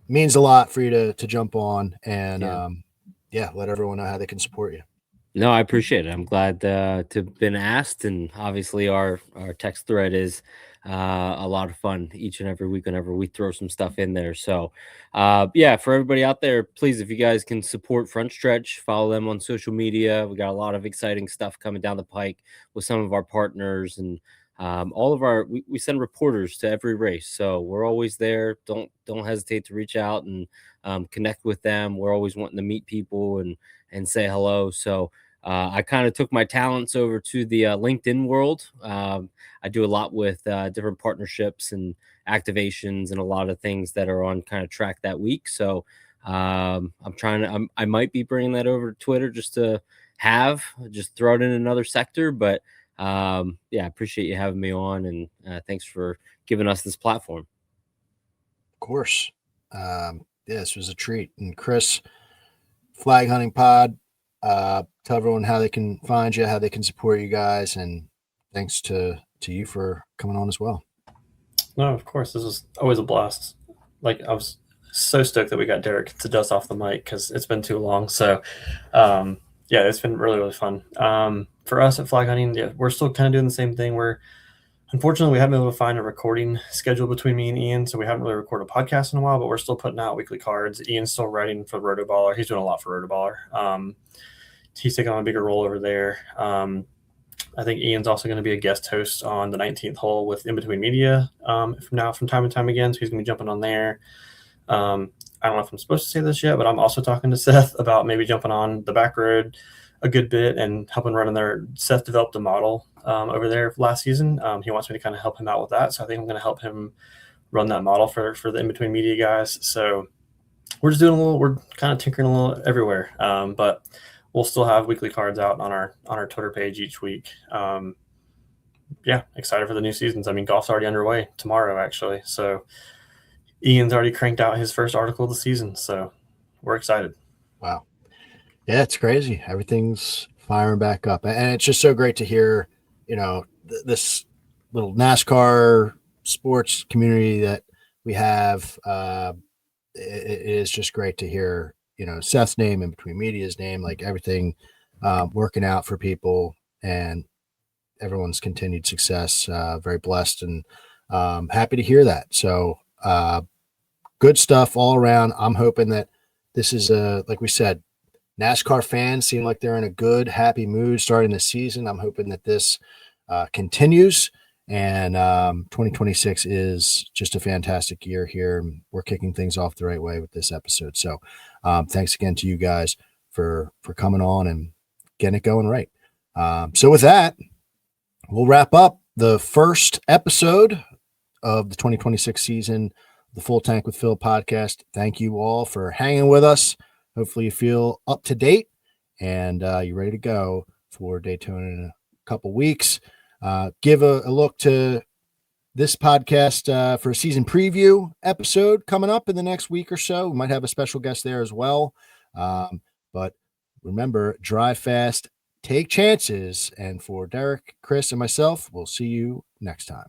means a lot for you to jump on and, let everyone know how they can support you. No, I appreciate it. I'm glad to have been asked, and obviously our text thread is a lot of fun each and every week whenever we throw some stuff in there. So, for everybody out there, please, if you guys can support Front Stretch, follow them on social media. We got a lot of exciting stuff coming down the pike with some of our partners, and all of our we send reporters to every race, so we're always there. Don't hesitate to reach out and connect with them. We're always wanting to meet people and say hello. So I kind of took my talents over to the LinkedIn world. I do a lot with different partnerships and activations and a lot of things that are on kind of track that week. So I might be bringing that over to Twitter just to just throw it in another sector. But I appreciate you having me on, and thanks for giving us this platform. Of course. This was a treat. And Chris, Flag Hunting Pod, tell everyone how they can find you, how they can support you guys, and thanks to you for coming on as well. No, of course, this was always a blast. Like, I was so stoked that we got Derek to dust off the mic because it's been too long. So, yeah, it's been really, really fun. For us at flag hunting, yeah, we're still kind of doing the same thing. Unfortunately, we haven't been able to find a recording schedule between me and Ian, so we haven't really recorded a podcast in a while, but we're still putting out weekly cards. Ian's still writing for Rotoballer. He's doing a lot for Rotoballer. He's taking on a bigger role over there. I think Ian's also going to be a guest host on the 19th hole with In Between Media from time to time again, so he's going to be jumping on there. I don't know if I'm supposed to say this yet, but I'm also talking to Seth about maybe jumping on the back road a good bit and helping run in there. Seth developed a model over there last season. He wants me to kind of help him out with that. So I think I'm going to help him run that model for the in-between media guys. So we're just we're kind of tinkering a little everywhere. But we'll still have weekly cards out on our Twitter page each week. Yeah, excited for the new seasons. I mean, golf's already underway tomorrow, actually. So Ian's already cranked out his first article of the season. So we're excited. Wow. Yeah, it's crazy. Everything's firing back up. And it's just so great to hear, this little NASCAR sports community that we have. It is just great to hear, Seth's name, In Between Media's name, like everything working out for people and everyone's continued success. Very blessed and happy to hear that. So good stuff all around. I'm hoping that this is like we said, NASCAR fans seem like they're in a good, happy mood starting the season. I'm hoping that this continues, and 2026 is just a fantastic year here. We're kicking things off the right way with this episode. So thanks again to you guys for coming on and getting it going right. So with that, we'll wrap up the first episode of the 2026 season of the Full Tank with Phil podcast. Thank you all for hanging with us. Hopefully you feel up to date and you're ready to go for Daytona in a couple weeks. Give a look to this podcast for a season preview episode coming up in the next week or so. We might have a special guest there as well. But remember, drive fast, take chances. And for Derek, Chris, and myself, we'll see you next time.